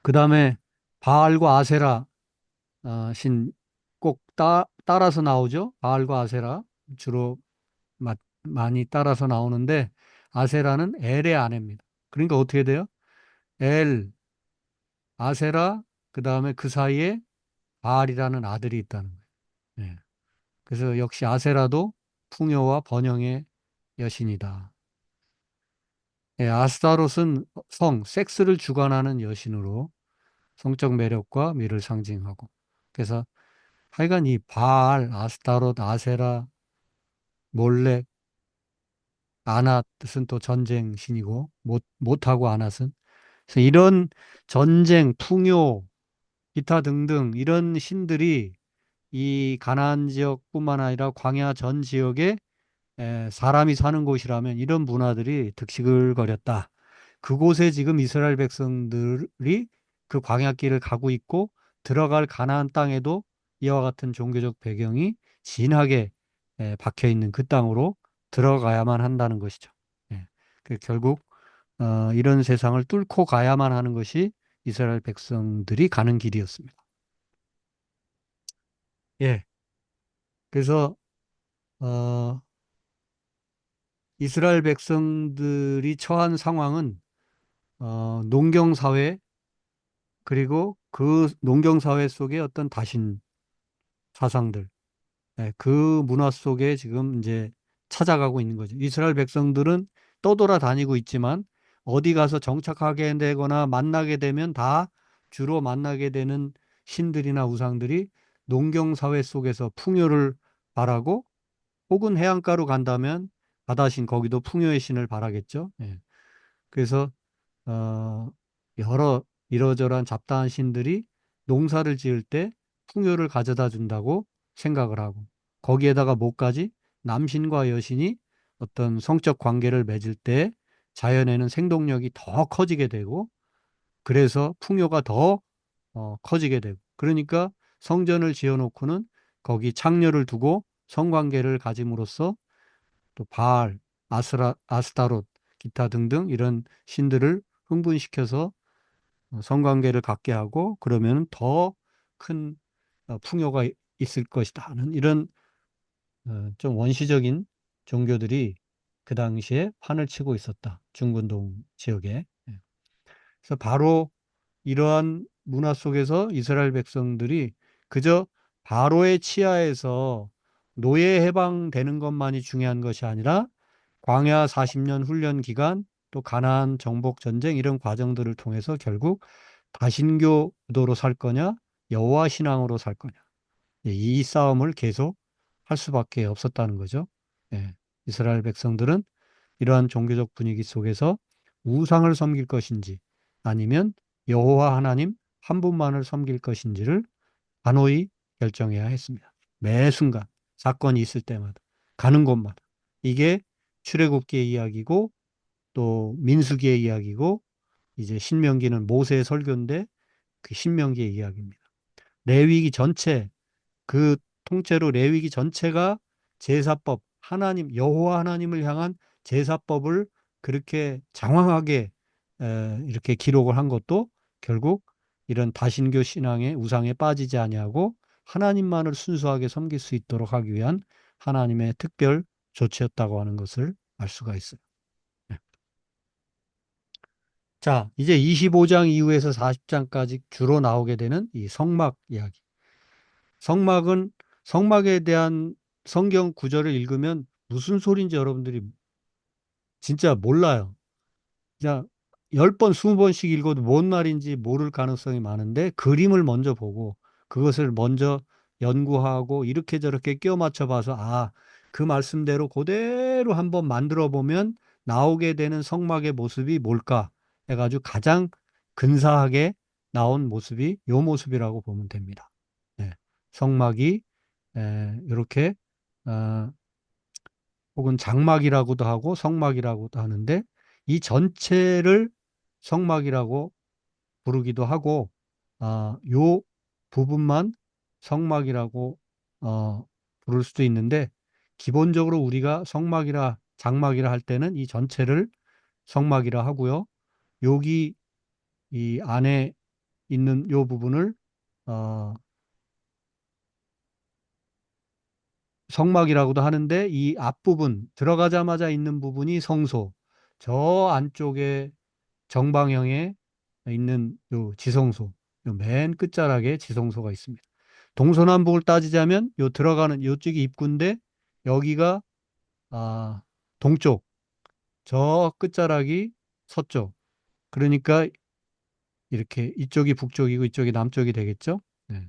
그 다음에 바알과 아세라 신 꼭 따라서 나오죠. 바알과 아세라 주로 많이 따라서 나오는데 아세라는 엘의 아내입니다. 그러니까 어떻게 돼요? 엘, 아세라, 그 다음에 그 사이에 바알이라는 아들이 있다는 거예요. 예. 그래서 역시 아세라도 풍요와 번영의 여신이다. 예, 아스타롯은 섹스를 주관하는 여신으로 성적 매력과 미를 상징하고. 그래서 하여간 이 바알, 아스타롯, 아세라, 몰렉, 아낫은 또 전쟁 신이고 못하고 아낫은 그래서 이런 전쟁, 풍요, 기타 등등 이런 신들이 이 가나안 지역뿐만 아니라 광야 전 지역에 사람이 사는 곳이라면 이런 문화들이 득식을 거렸다. 그곳에 지금 이스라엘 백성들이 그 광야길을 가고 있고 들어갈 가나안 땅에도 이와 같은 종교적 배경이 진하게 박혀 있는 그 땅으로 들어가야만 한다는 것이죠. 예. 결국 이런 세상을 뚫고 가야만 하는 것이 이스라엘 백성들이 가는 길이었습니다. 예. 그래서 어, 이스라엘 백성들이 처한 상황은 농경 사회 그리고 그 농경 사회 속의 어떤 다신 사상들, 그 문화 속에 지금 이제 찾아가고 있는 거죠. 이스라엘 백성들은 떠돌아다니고 있지만 어디 가서 정착하게 되거나 만나게 되면 다 주로 만나게 되는 신들이나 우상들이 농경 사회 속에서 풍요를 바라고 혹은 해안가로 간다면 바다신 거기도 풍요의 신을 바라겠죠. 예. 그래서 어, 여러 이러저러한 잡다한 신들이 농사를 지을 때 풍요를 가져다 준다고 생각을 하고 거기에다가 뭐까지 남신과 여신이 어떤 성적 관계를 맺을 때 자연에는 생동력이 더 커지게 되고 그래서 풍요가 더 커지게 되고 그러니까 성전을 지어놓고는 거기 창녀를 두고 성관계를 가짐으로써 또 바알, 아스타롯, 기타 등등 이런 신들을 흥분시켜서 성관계를 갖게 하고 그러면 더 큰 풍요가 있을 것이다 하는 이런 좀 원시적인 종교들이 그 당시에 판을 치고 있었다. 중근동 지역에. 예. 그래서 바로 이러한 문화 속에서 이스라엘 백성들이 그저 바로의 치하에서 노예 해방되는 것만이 중요한 것이 아니라 광야 40년 훈련 기간 또 가나안 정복 전쟁 이런 과정들을 통해서 결국 다신교 도로 살 거냐 여호와 신앙으로 살 거냐 이 싸움을 계속 할 수밖에 없었다는 거죠. 예. 이스라엘 백성들은 이러한 종교적 분위기 속에서 우상을 섬길 것인지 아니면 여호와 하나님 한 분만을 섬길 것인지를 단호히 결정해야 했습니다. 매 순간 사건이 있을 때마다 가는 곳마다 이게 출애굽기의 이야기고 또 민수기의 이야기고 이제 신명기는 모세의 설교인데 그 신명기의 이야기입니다. 레위기 전체 그 통째로 레위기 전체가 제사법 하나님 여호와 하나님을 향한 제사법을 그렇게 장황하게 이렇게 기록을 한 것도 결국 이런 다신교 신앙의 우상에 빠지지 아니하고 하나님만을 순수하게 섬길 수 있도록 하기 위한 하나님의 특별 조치였다고 하는 것을 알 수가 있어요. 네. 자, 이제 25장 이후에서 40장까지 주로 나오게 되는 이 성막 이야기. 성막은 성막에 대한 성경 구절을 읽으면 무슨 소리인지 여러분들이 진짜 몰라요. 그냥 10번, 20번씩 읽어도 뭔 말인지 모를 가능성이 많은데 그림을 먼저 보고 그것을 먼저 연구하고 이렇게 저렇게 끼워 맞춰 봐서 아, 그 말씀대로 그대로 한번 만들어 보면 나오게 되는 성막의 모습이 뭘까 해가지고 가장 근사하게 나온 모습이 요 모습이라고 보면 됩니다. 네. 성막이 이렇게 어, 혹은 장막이라고도 하고 성막이라고도 하는데 이 전체를 성막이라고 부르기도 하고 요 부분만 성막이라고 부를 수도 있는데 기본적으로 우리가 성막이라 장막이라 할 때는 이 전체를 성막이라 하고요. 여기 이 안에 있는 요 부분을 어, 성막이라고도 하는데 이 앞부분 들어가자마자 있는 부분이 성소. 저 안쪽에 정방형에 있는 요 지성소. 요 맨 끝자락에 지성소가 있습니다. 동서남북을 따지자면 요 들어가는 요쪽이 입구인데 여기가 아, 동쪽. 저 끝자락이 서쪽. 그러니까 이렇게 이쪽이 북쪽이고 이쪽이 남쪽이 되겠죠? 네.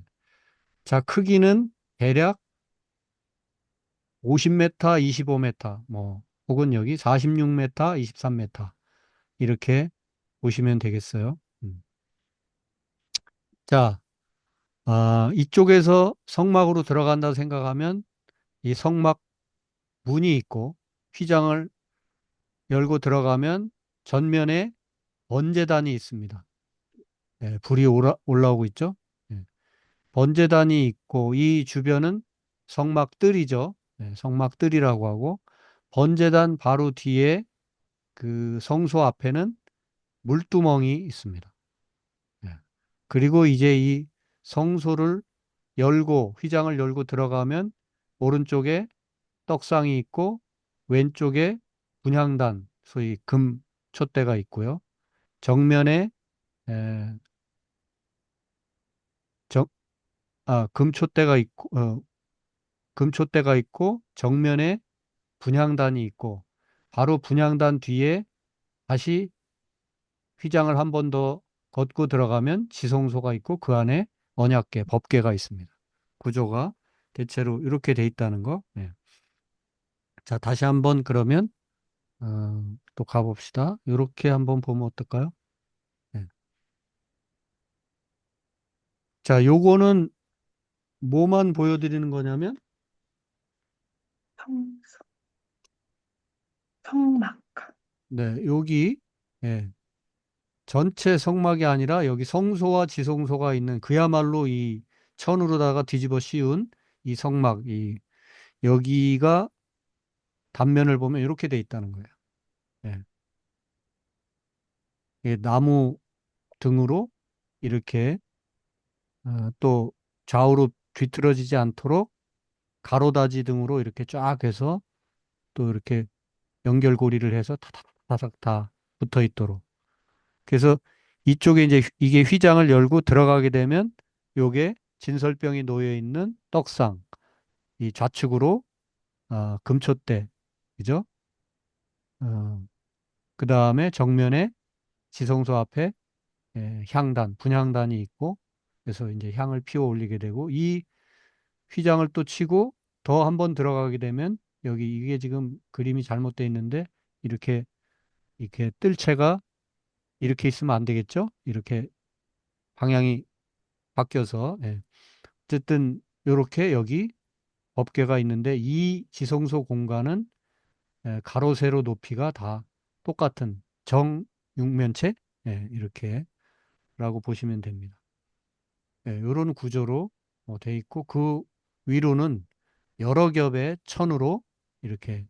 자, 크기는 대략 50m, 25m, 뭐, 혹은 여기 46m, 23m. 이렇게 보시면 되겠어요. 자, 이쪽에서 성막으로 들어간다 생각하면 이 성막 문이 있고 휘장을 열고 들어가면 전면에 번제단이 있습니다. 예, 불이 올라오고 있죠. 예, 번제단이 있고 이 주변은 성막들이죠. 예, 성막들이라고 하고 번제단 바로 뒤에 그 성소 앞에는 물두멍이 있습니다. 예. 그리고 이제 이 성소를 열고 휘장을 열고 들어가면 오른쪽에 떡상이 있고 왼쪽에 분향단 소위 금 촛대가 있고요. 정면에 에, 정, 금 촛대가 있고 금 촛대가 있고 정면에 분향단이 있고 바로 분향단 뒤에 다시 휘장을 한 번 더 걷고 들어가면 지성소가 있고 그 안에 언약궤, 법궤가 있습니다. 구조가 대체로 이렇게 돼 있다는 거. 네. 자, 다시 한번 그러면 또 가봅시다. 이렇게 한번 보면 어떨까요? 네. 자, 요거는 뭐만 보여드리는 거냐면, 성, 성막. 네, 여기 예, 전체 성막이 아니라 여기 성소와 지성소가 있는 그야말로 이 천으로다가 뒤집어 씌운 이 성막, 이 여기가 단면을 보면 이렇게 돼 있다는 거예요. 예. 예, 나무 등으로 이렇게 또 좌우로 뒤틀어지지 않도록 가로다지 등으로 이렇게 쫙 해서 또 이렇게 연결고리를 해서 타닥타닥 다 붙어 있도록. 그래서 이쪽에 이제 이게 휘장을 열고 들어가게 되면 요게 진설병이 놓여 있는 떡상, 이 좌측으로 금촛대, 그죠? 그 다음에 정면에 지성소 앞에 향단, 분향단이 있고 그래서 이제 향을 피워 올리게 되고 이 휘장을 또 치고 더 한 번 들어가게 되면 여기 이게 지금 그림이 잘못되어 있는데 이렇게 뜰채가 이렇게 있으면 안 되겠죠? 이렇게 방향이 바뀌어서. 예. 어쨌든 요렇게 여기 법궤가 있는데 이 지성소 공간은 가로 세로 높이가 다 똑같은 정육면체, 이렇게 라고 보시면 됩니다. 이런 구조로 돼 있고 그 위로는 여러 겹의 천으로 이렇게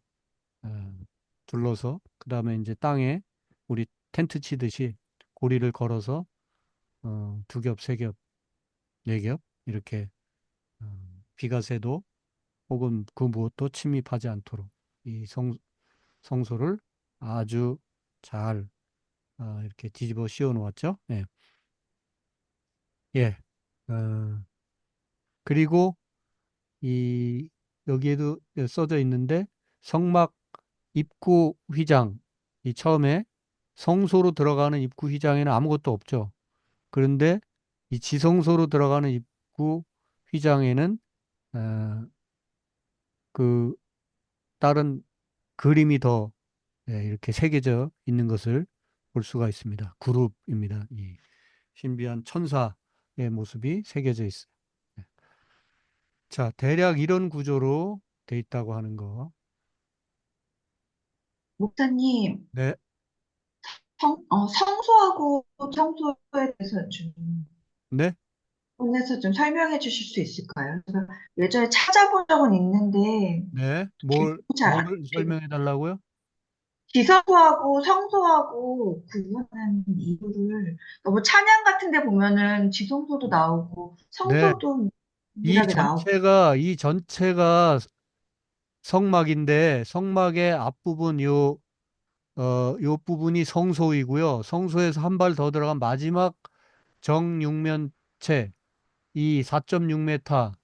어, 둘러서 그 다음에 이제 땅에 우리 텐트 치듯이 고리를 걸어서 두 겹, 세 겹, 네 겹 이렇게 비가 새도 혹은 그 무엇도 침입하지 않도록 이 성소를 아주 잘 이렇게 뒤집어 씌워 놓았죠. 예. 예. 어, 그리고 이 여기에도 써져 있는데 성막 입구 휘장 이 처음에 성소로 들어가는 입구 휘장에는 아무것도 없죠. 그런데 이 지성소로 들어가는 입구 휘장에는 어, 그 다른 그림이 더 이렇게 새겨져 있는 것을 볼 수가 있습니다. 그룹입니다. 이 신비한 천사의 모습이 새겨져 있어요. 네. 자, 대략 이런 구조로 돼 있다고 하는 거. 목사님, 네, 성소하고 청소에 대해서 좀, 네, 본에서 좀 설명해 주실 수 있을까요? 제가 예전에 찾아본 적은 있는데, 네. 기억이 잘안 뭐를 나요. 설명해 달라고요? 기성소하고 성소하고 구분하는 이유를, 너무 찬양 같은 데 보면은 지성소도 나오고, 네. 성소도 유일하게 나오고, 이 전체가 성막인데 성막의 앞부분 요 부분이 성소이고요. 성소에서 한 발 더 들어간 마지막 정육면체 이 4.6m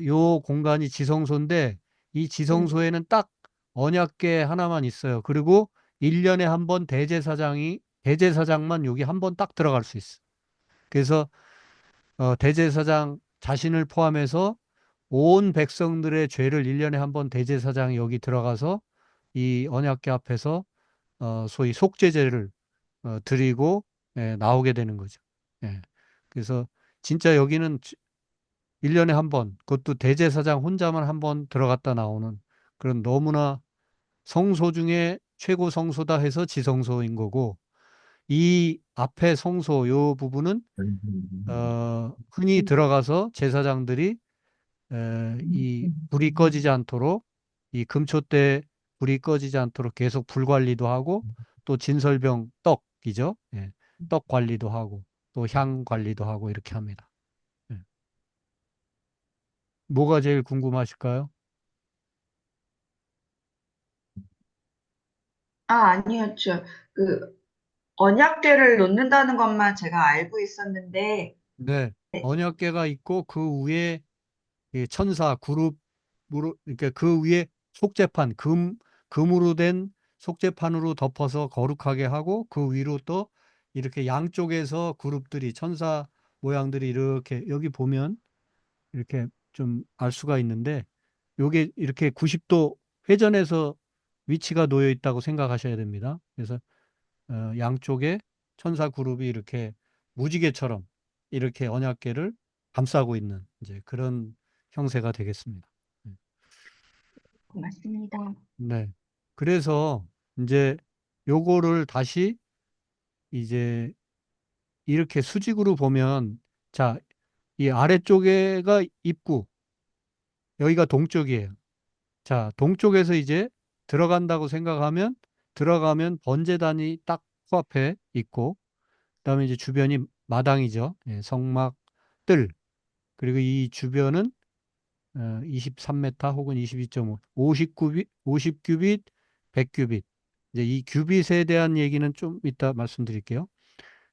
요 공간이 지성소인데 이 네, 지성소에는 딱 언약궤 하나만 있어요. 그리고 1년에 한 번 대제사장만 여기 한 번 딱 들어갈 수 있어. 그래서 대제사장 자신을 포함해서 온 백성들의 죄를 1년에 한 번 대제사장이 여기 들어가서 이 언약궤 앞에서 소위 속죄제를 드리고 나오게 되는 거죠. 예. 그래서 진짜 여기는 1년에 한 번, 그것도 대제사장 혼자만 한 번 들어갔다 나오는 그런 너무나 성소 중에 최고 성소다 해서 지성소인 거고, 이 앞에 성소 요 부분은 흔히 들어가서 제사장들이 이 불이 꺼지지 않도록 이 금초 때 불이 꺼지지 않도록 계속 불 관리도 하고 또 진설병 떡이죠. 예. 떡 관리도 하고 또 향 관리도 하고 이렇게 합니다. 예. 뭐가 제일 궁금하실까요? 아니었죠. 그, 언약궤를 놓는다는 것만 제가 알고 있었는데, 네. 언약궤가 있고 그 위에 이 천사 그룹으로 그러니까 그 위에 속죄판 금으로 된 속죄판으로 덮어서 거룩하게 하고 그 위로 또 이렇게 양쪽에서 그룹들이 천사 모양들이 이렇게 여기 보면 이렇게 좀 알 수가 있는데 요게 이렇게 90도 회전해서 위치가 놓여 있다고 생각하셔야 됩니다. 그래서 양쪽에 천사 그룹이 이렇게 무지개처럼 이렇게 언약궤를 감싸고 있는 이제 그런 형세가 되겠습니다. 고맙습니다. 네. 그래서 이제 요거를 다시 이제 이렇게 수직으로 보면 자, 이 아래쪽에가 입구, 여기가 동쪽이에요. 자, 동쪽에서 이제 들어간다고 생각하면 들어가면 번제단이 딱 코앞에 있고 그다음에 이제 주변이 마당이죠. 예, 성막 뜰. 그리고 이 주변은 23m 혹은 22.5, 59빗, 50규빗, 100규빗. 이제 이 규빗에 대한 얘기는 좀 이따 말씀드릴게요.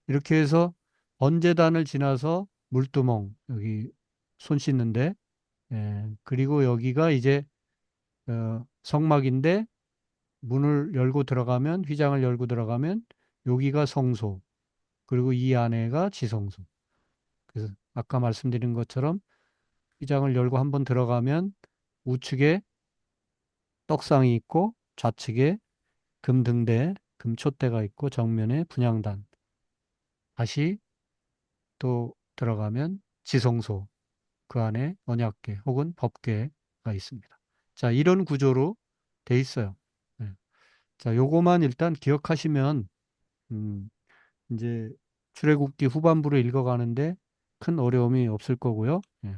이렇게 해서 번제단을 지나서 물두멍 여기 손 씻는데 그리고 여기가 이제 성막인데 문을 열고 들어가면 휘장을 열고 들어가면 여기가 성소 그리고 이 안에가 지성소. 그래서 아까 말씀드린 것처럼 휘장을 열고 한번 들어가면 우측에 떡상이 있고 좌측에 금등대, 금촛대가 있고 정면에 분향단. 다시 또 들어가면 지성소, 그 안에 언약궤 혹은 법궤가 있습니다. 자, 이런 구조로 돼 있어요. 네. 자, 요거만 일단 기억하시면 음, 이제 출애굽기 후반부를 읽어가는데 큰 어려움이 없을 거고요. 예.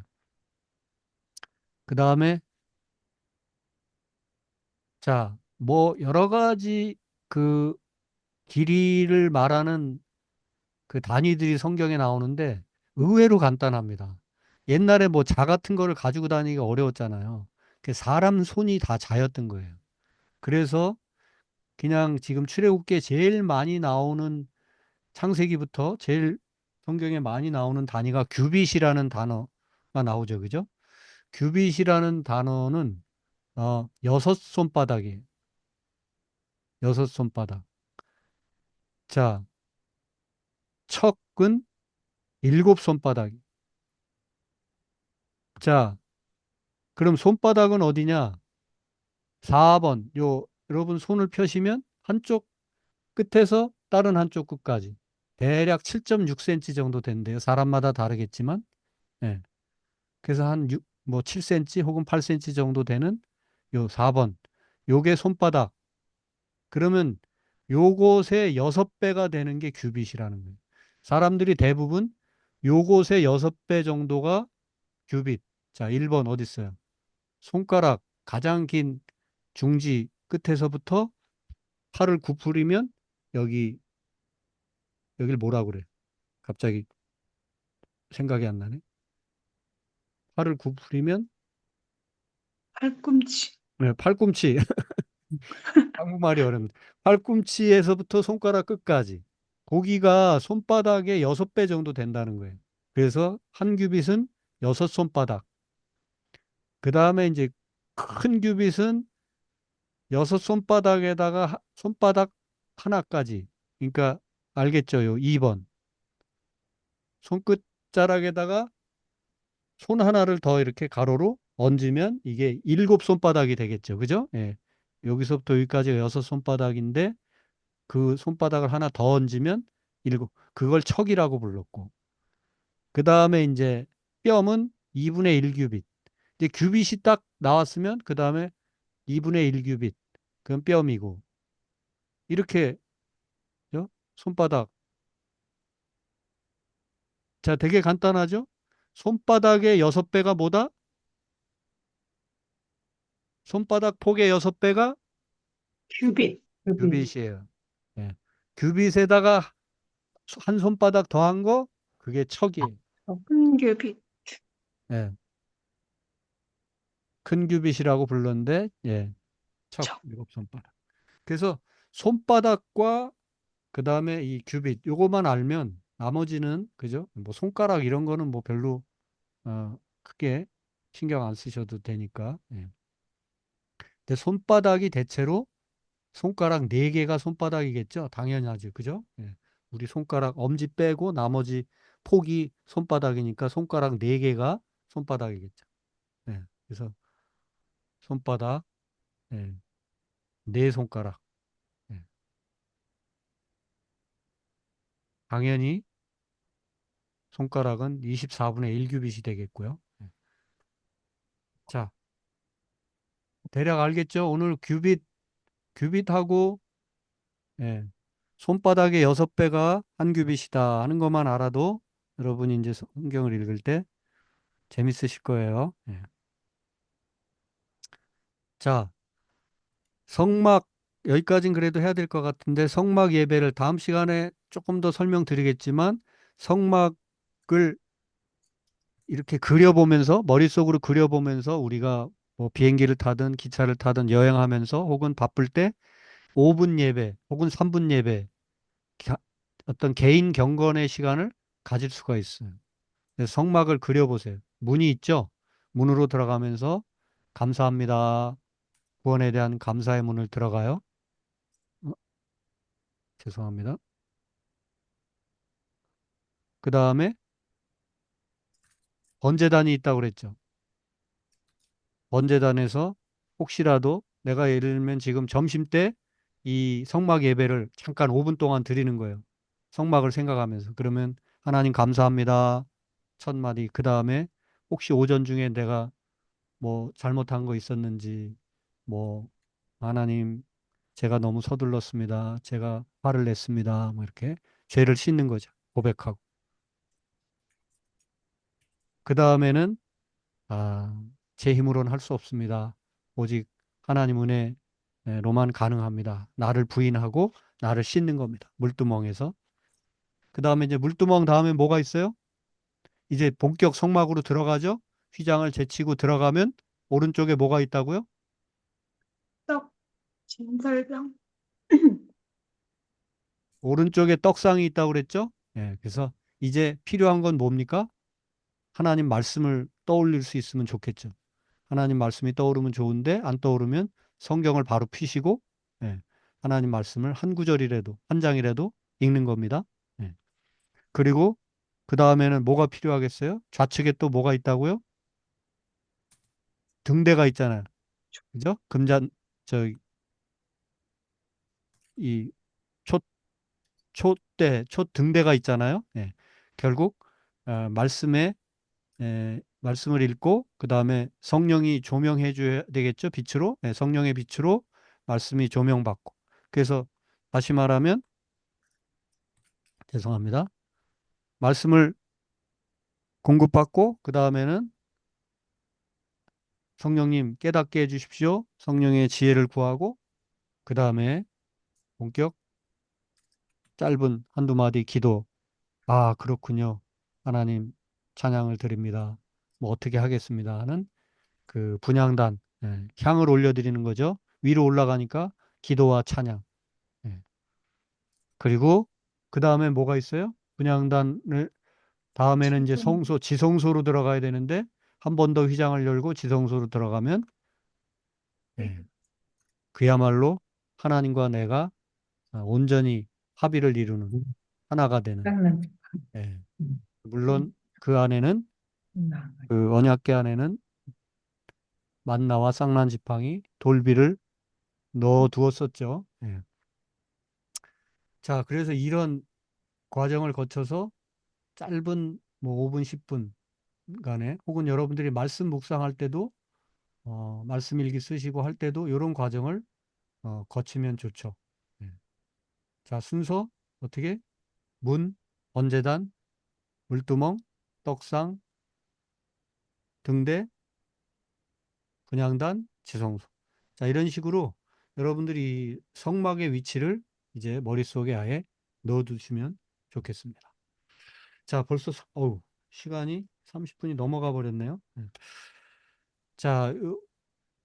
그 다음에 자, 뭐 여러 가지 그 길이를 말하는 그 단위들이 성경에 나오는데 의외로 간단합니다. 옛날에 뭐 자 같은 거를 가지고 다니기가 어려웠잖아요. 그 사람 손이 다 자였던 거예요. 그래서 그냥 지금 출애굽기에 제일 많이 나오는 창세기부터 제일 성경에 많이 나오는 단위가 규빗이라는 단어가 나오죠. 그죠? 규빗이라는 단어는 여섯 손바닥이에요. 여섯 손바닥. 자, 척은 일곱 손바닥. 자, 그럼 손바닥은 어디냐? 4번. 여러분 손을 펴시면 한쪽 끝에서 다른 한쪽 끝까지. 대략 7.6cm 정도 된대요. 사람마다 다르겠지만. 예. 그래서 한 6, 뭐 7cm 혹은 8cm 정도 되는 요 4번. 요게 손바닥. 그러면 요것의 6배가 되는 게 규빗이라는 거예요. 사람들이 대부분 요것의 6배 정도가 규빗. 자, 1번 어디 있어요? 손가락 가장 긴 중지 끝에서부터 팔을 굽으리면 여기 여길 뭐라 그래? 갑자기 생각이 안 나네. 팔을 굽으리면 팔꿈치. 네, 팔꿈치. 한국말이 어렵니다. 팔꿈치에서부터 손가락 끝까지. 고기가 손바닥의 6배 정도 된다는 거예요. 그래서 한 규빗은 6손바닥. 그 다음에 이제 큰 규빗은 6손바닥에다가 손바닥 하나까지. 그러니까 알겠죠? 요 2번. 손끝자락에다가 손 하나를 더 이렇게 가로로 얹으면 이게 7손바닥이 되겠죠. 그죠? 예. 여기서부터 여기까지가 6손바닥인데 그 손바닥을 하나 더 얹으면 7. 그걸 척이라고 불렀고. 그 다음에 이제 뼘은 2분의 1 규빗. 이제 규빗이 딱 나왔으면 그 다음에 2분의 1 규빗. 그건 뼘이고. 이렇게 죠? 손바닥. 자, 되게 간단하죠? 손바닥의 6배가 뭐다? 손바닥 폭의 6배가 규빗. 규빗. 규빗이에요. 예. 규빗에다가 한 손바닥 더한 거 그게 척이에요. 큰 규빗. 예. 큰 규빗이라고 불렀는데 예. 척 척. 7손바닥. 그래서 손바닥과 그다음에 이 규빗 요거만 알면 나머지는 그죠? 뭐 손가락 이런 거는 뭐 별로 크게 신경 안 쓰셔도 되니까. 예. 근데 손바닥이 대체로 손가락 4개가 손바닥이겠죠? 당연하죠. 그죠? 예. 우리 손가락 엄지 빼고 나머지 폭이 손바닥이니까 손가락 4개가 손바닥이겠죠. 예. 그래서 손바닥, 예. 4손가락. 예. 당연히 손가락은 24분의 1 규빗이 되겠고요. 예. 자, 대략 알겠죠? 오늘 규빗하고 예. 손바닥의 6배가 한 규빗이다 하는 것만 알아도 여러분이 이제 성경을 읽을 때 재밌으실 거예요. 예. 자, 성막 여기까지는 그래도 해야 될 것 같은데 성막 예배를 다음 시간에 조금 더 설명드리겠지만 성막을 이렇게 그려보면서 머릿속으로 그려보면서 우리가 뭐 비행기를 타든 기차를 타든 여행하면서 혹은 바쁠 때 5분 예배 혹은 3분 예배 어떤 개인 경건의 시간을 가질 수가 있어요. 그래서 성막을 그려보세요. 문이 있죠? 문으로 들어가면서 감사합니다. 구원에 대한 감사의 문을 들어가요. 어, 죄송합니다. 그 다음에 번제단이 있다고 그랬죠. 번제단에서 혹시라도 내가 예를 들면 지금 점심 때 이 성막 예배를 잠깐 5분 동안 드리는 거예요. 성막을 생각하면서. 그러면 하나님 감사합니다. 첫 마디. 그 다음에 혹시 오전 중에 내가 뭐 잘못한 거 있었는지, 뭐 하나님 제가 너무 서둘렀습니다. 제가 화를 냈습니다. 뭐 이렇게 죄를 씻는 거죠. 고백하고. 그 다음에는 제 힘으로는 할 수 없습니다. 오직 하나님 은혜로만 가능합니다. 나를 부인하고 나를 씻는 겁니다. 물두멍에서. 그 다음에 이제 물두멍 다음에 뭐가 있어요? 이제 본격 성막으로 들어가죠. 휘장을 제치고 들어가면 오른쪽에 뭐가 있다고요? 떡, 진설병. 오른쪽에 떡상이 있다고 그랬죠? 예, 그래서 이제 필요한 건 뭡니까? 하나님 말씀을 떠올릴 수 있으면 좋겠죠. 하나님 말씀이 떠오르면 좋은데 안 떠오르면 성경을 바로 피시고 예, 하나님 말씀을 한 구절이라도 한 장이라도 읽는 겁니다. 예. 그리고 그 다음에는 뭐가 필요하겠어요? 좌측에 또 뭐가 있다고요? 등대가 있잖아요. 그죠? 금잔 저이 촛 촛 등대가 있잖아요. 예. 결국 말씀을 읽고 그 다음에 성령이 조명해 줘야 되겠죠. 빛으로. 예, 성령의 빛으로 말씀이 조명받고. 그래서 다시 말하면 죄송합니다. 말씀을 공급받고 그 다음에는 성령님 깨닫게 해주십시오. 성령의 지혜를 구하고 그 다음에 본격 짧은 한두 마디 기도. 그렇군요. 하나님 찬양을 드립니다. 뭐 어떻게 하겠습니다 하는 그 분향단, 향을 올려드리는 거죠. 위로 올라가니까 기도와 찬양. 예. 그리고 그 다음에 뭐가 있어요? 분향단을 다음에는 이제 지성소로 들어가야 되는데 한 번 더 휘장을 열고 지성소로 들어가면 예, 그야말로 하나님과 내가 온전히 합의를 이루는 하나가 되는. 깎는 예. 음, 물론 그 안에는 그 언약궤 안에는 만나와 쌍난 지팡이 돌비를 넣어 두었었죠. 예. 자, 그래서 이런 과정을 거쳐서 짧은 뭐 5분, 10분 간에 혹은 여러분들이 말씀 묵상할 때도 말씀 일기 쓰시고 할 때도 이런 과정을 거치면 좋죠. 예. 자, 순서 어떻게? 문, 번제단, 물두멍, 떡상, 등대, 분향단, 지성소. 자, 이런 식으로 여러분들이 성막의 위치를 이제 머릿속에 아예 넣어두시면 좋겠습니다. 자, 벌써 시간이 30분이 넘어가 버렸네요. 예. 자,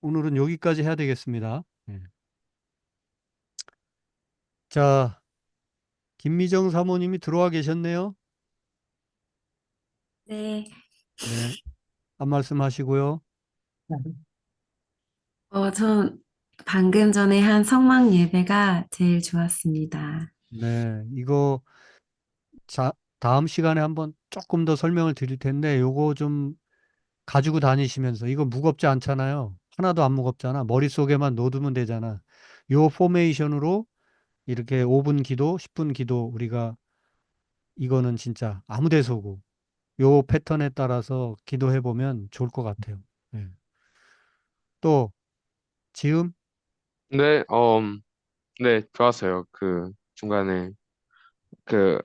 오늘은 여기까지 해야 되겠습니다. 예. 자, 김미정 사모님이 들어와 계셨네요. 네, 네, 한 말씀 하시고요. 전 방금 전에 한 성막 예배가 제일 좋았습니다. 네, 이거 다음 시간에 한번 조금 더 설명을 드릴 텐데 요거 좀 가지고 다니시면서 이거 무겁지 않잖아요. 하나도 안 무겁잖아. 머릿속에만 넣어두면 되잖아. 요 포메이션으로 이렇게 5분 기도, 10분 기도 우리가 이거는 진짜 아무 데서 오고 요 패턴에 따라서 기도해 보면 좋을 것 같아요. 예. 또 지음 네, 네, 좋았어요. 그 중간에 그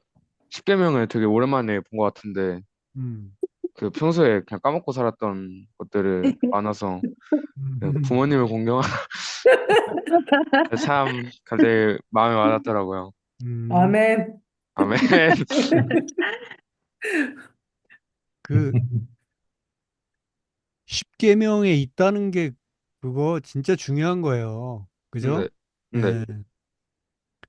십계명을 되게 오랜만에 본 것 같은데 음. 그 평소에 그냥 까먹고 살았던 것들을 많아서 그 음. 부모님을 공경하는 참 갑자기 마음에 와닿더라고요. 음. 아멘. 아멘. 그 십계명에 있다는 게 그거 진짜 중요한 거예요. 그죠? 네, 네, 예.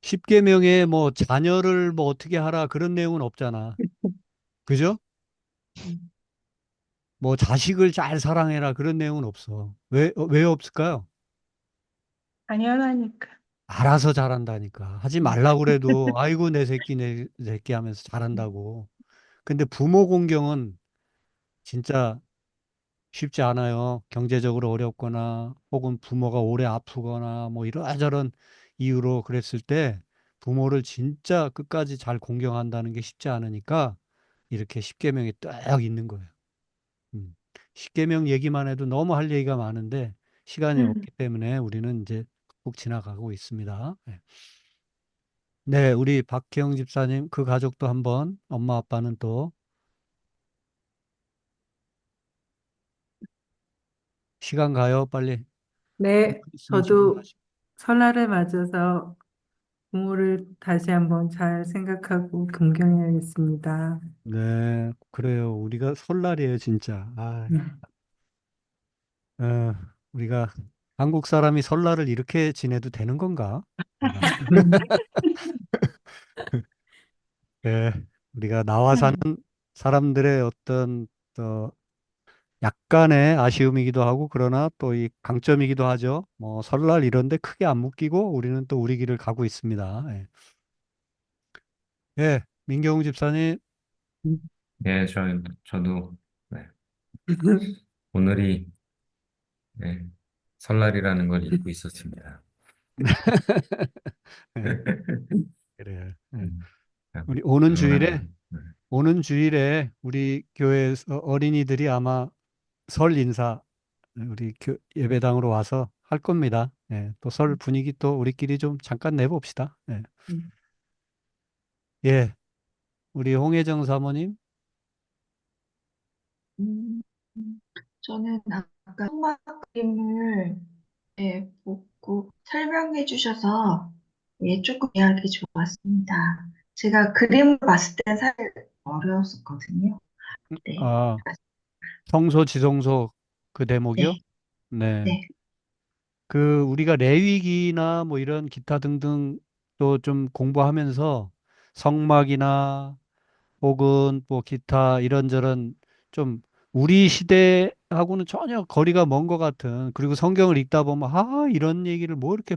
십계명에 뭐 자녀를 뭐 어떻게 하라 그런 내용은 없잖아. 그죠? 뭐 자식을 잘 사랑해라 그런 내용은 없어. 왜 없을까요? 당연하니까. 알아서 잘한다니까. 하지 말라고 그래도 아이고 내 새끼 하면서 잘한다고. 근데 부모 공경은 진짜 쉽지 않아요. 경제적으로 어렵거나 혹은 부모가 오래 아프거나 뭐 이러저런 이유로 그랬을 때 부모를 진짜 끝까지 잘 공경한다는 게 쉽지 않으니까 이렇게 십계명이 딱 있는 거예요. 음. 십계명 얘기만 해도 너무 할 얘기가 많은데 시간이 없기 때문에 우리는 이제 꼭 지나가고 있습니다. 네. 네, 우리 박혜영 집사님 그 가족도 한번 엄마 아빠는 또 시간 가요, 빨리. 네, 있으면 저도 질문하시고. 설날을 맞아서 부모를 다시 한번 잘 생각하고 긍정해야겠습니다. 네, 그래요. 우리가 설날이에요, 진짜. 아, 음. 어, 우리가 한국 사람이 설날을 이렇게 지내도 되는 건가? 우리가. 네, 우리가 나와 사는 사람들의 어떤 약간의 아쉬움이기도 하고 그러나 또 이 강점이기도 하죠. 뭐 설날 이런데 크게 안 묶이고 우리는 또 우리 길을 가고 있습니다. 예, 예, 민경욱 집사님, 예, 저도, 네, 오늘이, 네, 설날이라는 걸 잊고 있었습니다. 예, 그래요. 예. 음, 우리 그러나, 네, 오는 주일에 우리 교회에서 어린이들이 아마 설 인사 우리 예배당으로 와서 할 겁니다. 예, 또 설 분위기 또 우리끼리 좀 잠깐 내봅시다. 예, 예, 우리 홍혜정 사모님, 음, 저는 아까 성막 그림을 보고 설명해 주셔서 조금 이해하기 좋았습니다. 제가 그림을 봤을 땐 사실 어려웠었거든요. 네, 아, 성소 지성소 그 대목이요? 네, 네. 네. 그 우리가 레위기나 뭐 이런 기타 등등 또 좀 공부하면서 성막이나 혹은 뭐 기타 이런저런 좀 우리 시대하고는 전혀 거리가 먼 것 같은 그리고 성경을 읽다 보면 아 이런 얘기를 뭐 이렇게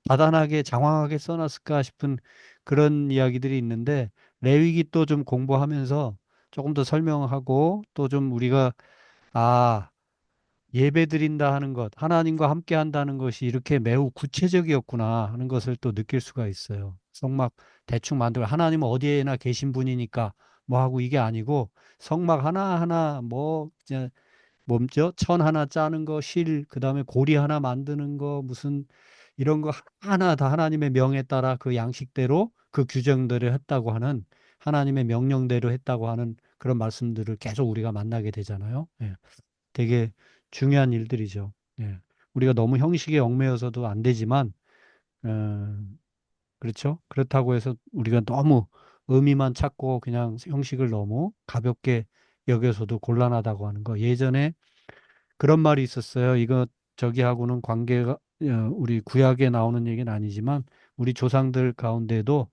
다단하게 장황하게 써놨을까 싶은 그런 이야기들이 있는데 레위기 또 좀 공부하면서 조금 더 설명하고 또 좀 우리가 아 예배드린다 하는 것, 하나님과 함께 한다는 것이 이렇게 매우 구체적이었구나 하는 것을 또 느낄 수가 있어요. 성막 대충 만들고 하나님은 어디에나 계신 분이니까 뭐 하고 이게 아니고 성막 하나하나 뭐 이제 뭐죠? 천 하나 짜는 거, 그다음에 고리 하나 만드는 거, 무슨 이런 거 하나 다 하나님의 명에 따라 그 양식대로 그 규정대로 했다고 하는 하나님의 명령대로 했다고 하는 그런 말씀들을 계속 우리가 만나게 되잖아요. 예. 되게 중요한 일들이죠. 예. 우리가 너무 형식에 얽매여서도 안 되지만, 어, 그렇죠? 그렇다고 해서 우리가 너무 의미만 찾고 그냥 형식을 너무 가볍게 여겨서도 곤란하다고 하는 거. 예전에 그런 말이 있었어요. 이거 저기하고는 관계가, 우리 구약에 나오는 얘기는 아니지만, 우리 조상들 가운데도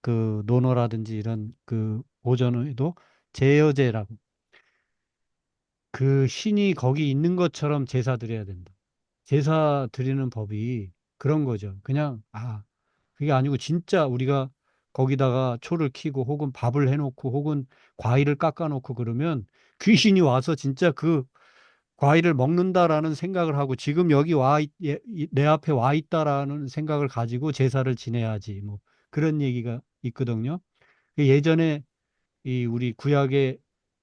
그 논어라든지 이런 그 보전에도 제여제라고 그 신이 거기 있는 것처럼 제사 드려야 된다. 제사 드리는 법이 그런 거죠. 그냥, 그게 아니고 진짜 우리가 거기다가 초를 켜고 혹은 밥을 해놓고 혹은 과일을 깎아놓고 그러면 귀신이 와서 진짜 그 과일을 먹는다라는 생각을 하고 지금 여기 내 앞에 와 있다라는 생각을 가지고 제사를 지내야지. 뭐 그런 얘기가 있거든요. 예전에 이 우리 구약의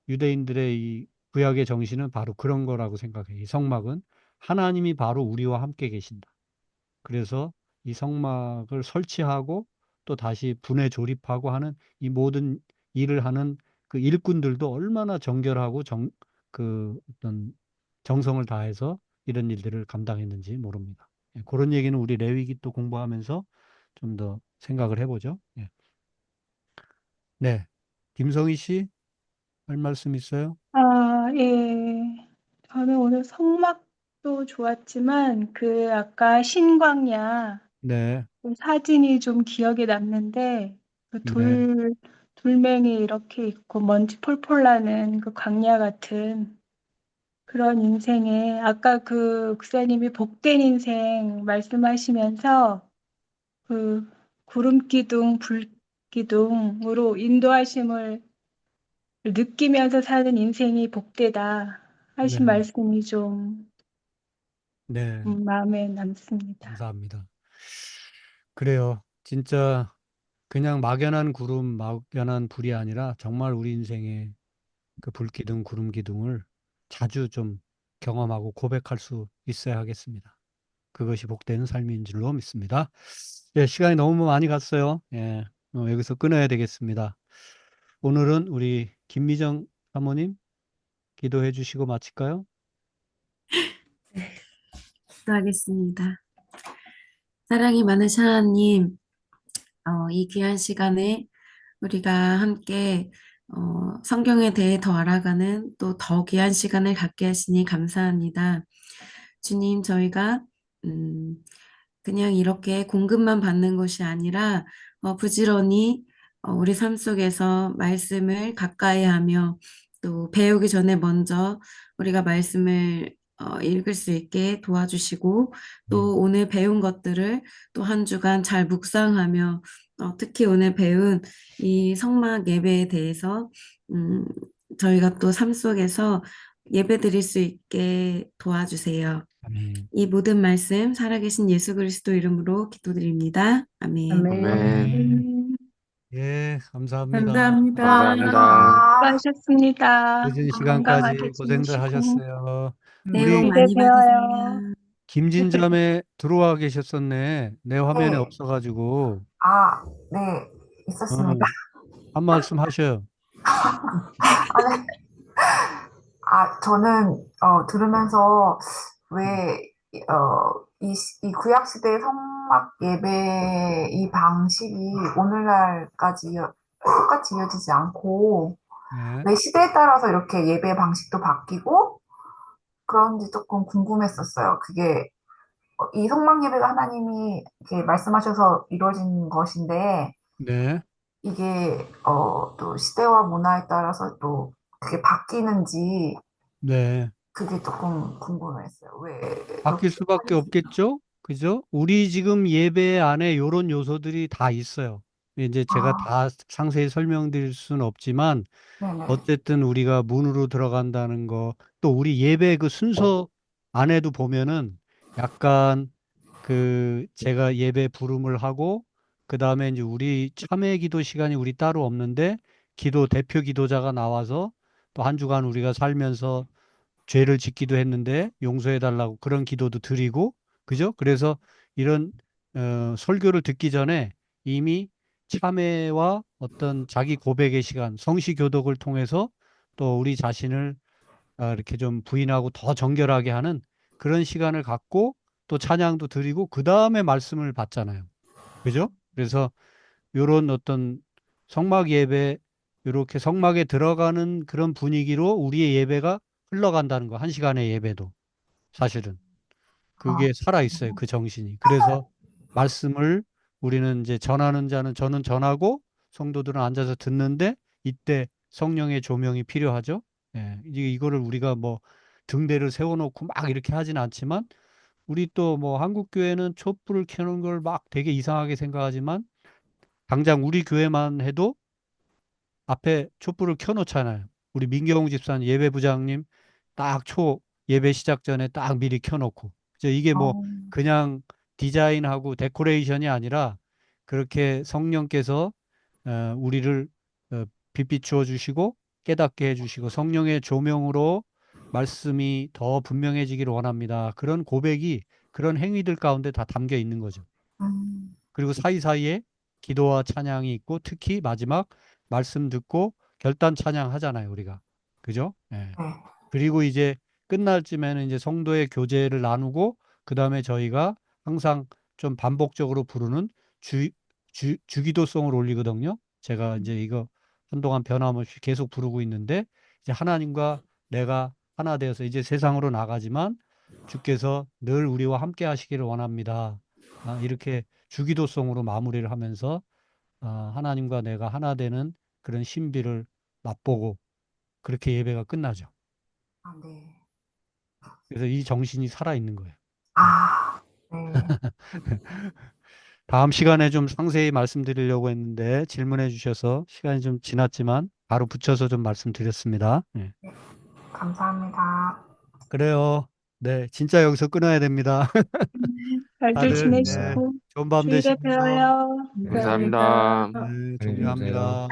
유대인들의 이 구약의 정신은 바로 그런 거라고 생각해요. 이 성막은 하나님이 바로 우리와 함께 계신다. 그래서 이 성막을 설치하고 또 다시 분에 조립하고 하는 이 모든 일을 하는 그 일꾼들도 얼마나 정결하고 그 어떤 정성을 다해서 이런 일들을 감당했는지 모릅니다. 예, 그런 얘기는 우리 레위기 또 공부하면서 좀 더 생각을 해보죠. 예. 네. 김성희 씨, 할 말씀 있어요? 예. 저는 오늘 성막도 좋았지만 그 아까 신광야 네, 그 사진이 좀 기억에 남는데 그 네, 돌멩이 이렇게 있고 먼지 폴폴 나는 그 광야 같은 그런 인생에 아까 그 목사님이 복된 인생 말씀하시면서 그 구름 기둥, 불 기둥으로 인도하심을 느끼면서 사는 인생이 복되다 네, 하신 말씀이 좀 네. 마음에 남습니다. 감사합니다. 그래요. 진짜 그냥 막연한 구름, 막연한 불이 아니라 정말 우리 인생의 그 불기둥, 구름 기둥을 자주 좀 경험하고 고백할 수 있어야 하겠습니다. 그것이 복되는 삶인 줄로 믿습니다. 예, 시간이 너무 많이 갔어요. 예, 여기서 끊어야 되겠습니다. 오늘은 우리 김미정 사모님 기도해 주시고 마칠까요? 기도하겠습니다. 사랑이 많으신 하나님, 이 귀한 시간에 우리가 함께 성경에 대해 더 알아가는 또 더 귀한 시간을 갖게 하시니 감사합니다. 주님, 저희가 음, 그냥 이렇게 공급만 받는 것이 아니라 부지런히 우리 삶 속에서 말씀을 가까이 하며 또 배우기 전에 먼저 우리가 말씀을 읽을 수 있게 도와주시고 또 오늘 배운 것들을 또 한 주간 잘 묵상하며 특히 오늘 배운 이 성막 예배에 대해서 음, 저희가 또 삶 속에서 예배 드릴 수 있게 도와주세요. 아멘. 이 모든 말씀 살아계신 예수 그리스도 이름으로 기도드립니다. 아멘. 아멘. 아멘. 예, 감사합니다. 감사합니다. 감사합니다. 수고하셨습니다. 늦은 건강하게 시간까지 고생들 지내시고 하셨어요. 새해 우리 복 이제 많이 배워요. 받으세요. 김진자매 들어와 계셨었네. 내 화면에 네. 없어가지고. 네, 어, 있었습니다. 한 말씀 하셔요. 아, 네. 저는, 들으면서 왜, 이 구약시대의 성막 예배 이 방식이 오늘날까지 똑같이 이어지지 않고, 네, 왜 시대에 따라서 이렇게 예배 방식도 바뀌고, 그런지 조금 궁금했었어요. 그게, 이 성막 예배가 하나님이 이렇게 말씀하셔서 이루어진 것인데, 네, 이게 또 시대와 문화에 따라서 또 그게 바뀌는지 네. 그게 조금 궁금했어요. 왜 바뀔 그렇게 수밖에 하는지. 없겠죠? 그죠? 우리 지금 예배 안에 이런 요소들이 다 있어요. 이제 제가 아, 다 상세히 설명드릴 수는 없지만, 네네. 어쨌든 우리가 문으로 들어간다는 거, 또 우리 예배 그 순서 안에도 보면은 약간 그 제가 예배 부름을 하고, 그 다음에 이제 우리 참회 기도 시간이 우리 따로 없는데, 대표 기도자가 나와서 또 한 주간 우리가 살면서 죄를 짓기도 했는데 용서해 달라고 그런 기도도 드리고, 그죠? 그래서 이런 설교를 듣기 전에 이미 참회와 어떤 자기 고백의 시간, 성시 교독을 통해서 또 우리 자신을 이렇게 좀 부인하고 더 정결하게 하는 그런 시간을 갖고 또 찬양도 드리고 그 다음에 말씀을 받잖아요. 그죠? 그래서 요런 어떤 성막 예배, 이렇게 성막에 들어가는 그런 분위기로 우리의 예배가 흘러간다는 거. 한 시간의 예배도 사실은 아, 그게 살아 있어요. 그 정신이. 그래서 말씀을 우리는 이제 전하는 자는 저는 전하고 성도들은 앉아서 듣는데 이때 성령의 조명이 필요하죠. 예. 이거를 우리가 뭐 등대를 세워놓고 막 이렇게 하진 않지만 우리 또 뭐 한국 교회는 촛불을 켜는 걸 막 되게 이상하게 생각하지만 당장 우리 교회만 해도 앞에 촛불을 켜놓잖아요. 우리 민경훈 집사님 예배부장님 딱 예배 시작 전에 딱 미리 켜놓고. 이게 뭐 어, 그냥 디자인하고 데코레이션이 아니라 그렇게 성령께서 우리를 빛 비추어 주시고 깨닫게 해주시고 성령의 조명으로 말씀이 더 분명해지기를 원합니다. 그런 고백이 그런 행위들 가운데 다 담겨 있는 거죠. 그리고 사이사이에 기도와 찬양이 있고 특히 마지막 말씀 듣고 결단 찬양 하잖아요, 우리가. 그죠? 예. 네. 그리고 이제 끝날 쯤에는 이제 성도의 교제를 나누고 그다음에 저희가 항상 좀 반복적으로 부르는 주기도송을 올리거든요. 제가 이제 이거 한동안 변함없이 계속 부르고 있는데 이제 하나님과 내가 하나 되어서 이제 세상으로 나가지만 주께서 늘 우리와 함께 하시기를 원합니다. 이렇게 주기도송으로 마무리를 하면서 하나님과 내가 하나 되는 그런 신비를 맛보고 그렇게 예배가 끝나죠. 네. 그래서 이 정신이 살아있는 거예요. 네. 다음 시간에 좀 상세히 말씀드리려고 했는데 질문해 주셔서 시간이 좀 지났지만 바로 붙여서 좀 말씀드렸습니다. 예. 감사합니다. 그래요. 네, 진짜 여기서 끊어야 됩니다. 잘들 다들, 네, 지내시고 좋은 밤 주일에 되시고요. 뵈어요. 감사합니다. 네, 안녕히 계세요. 종료합니다.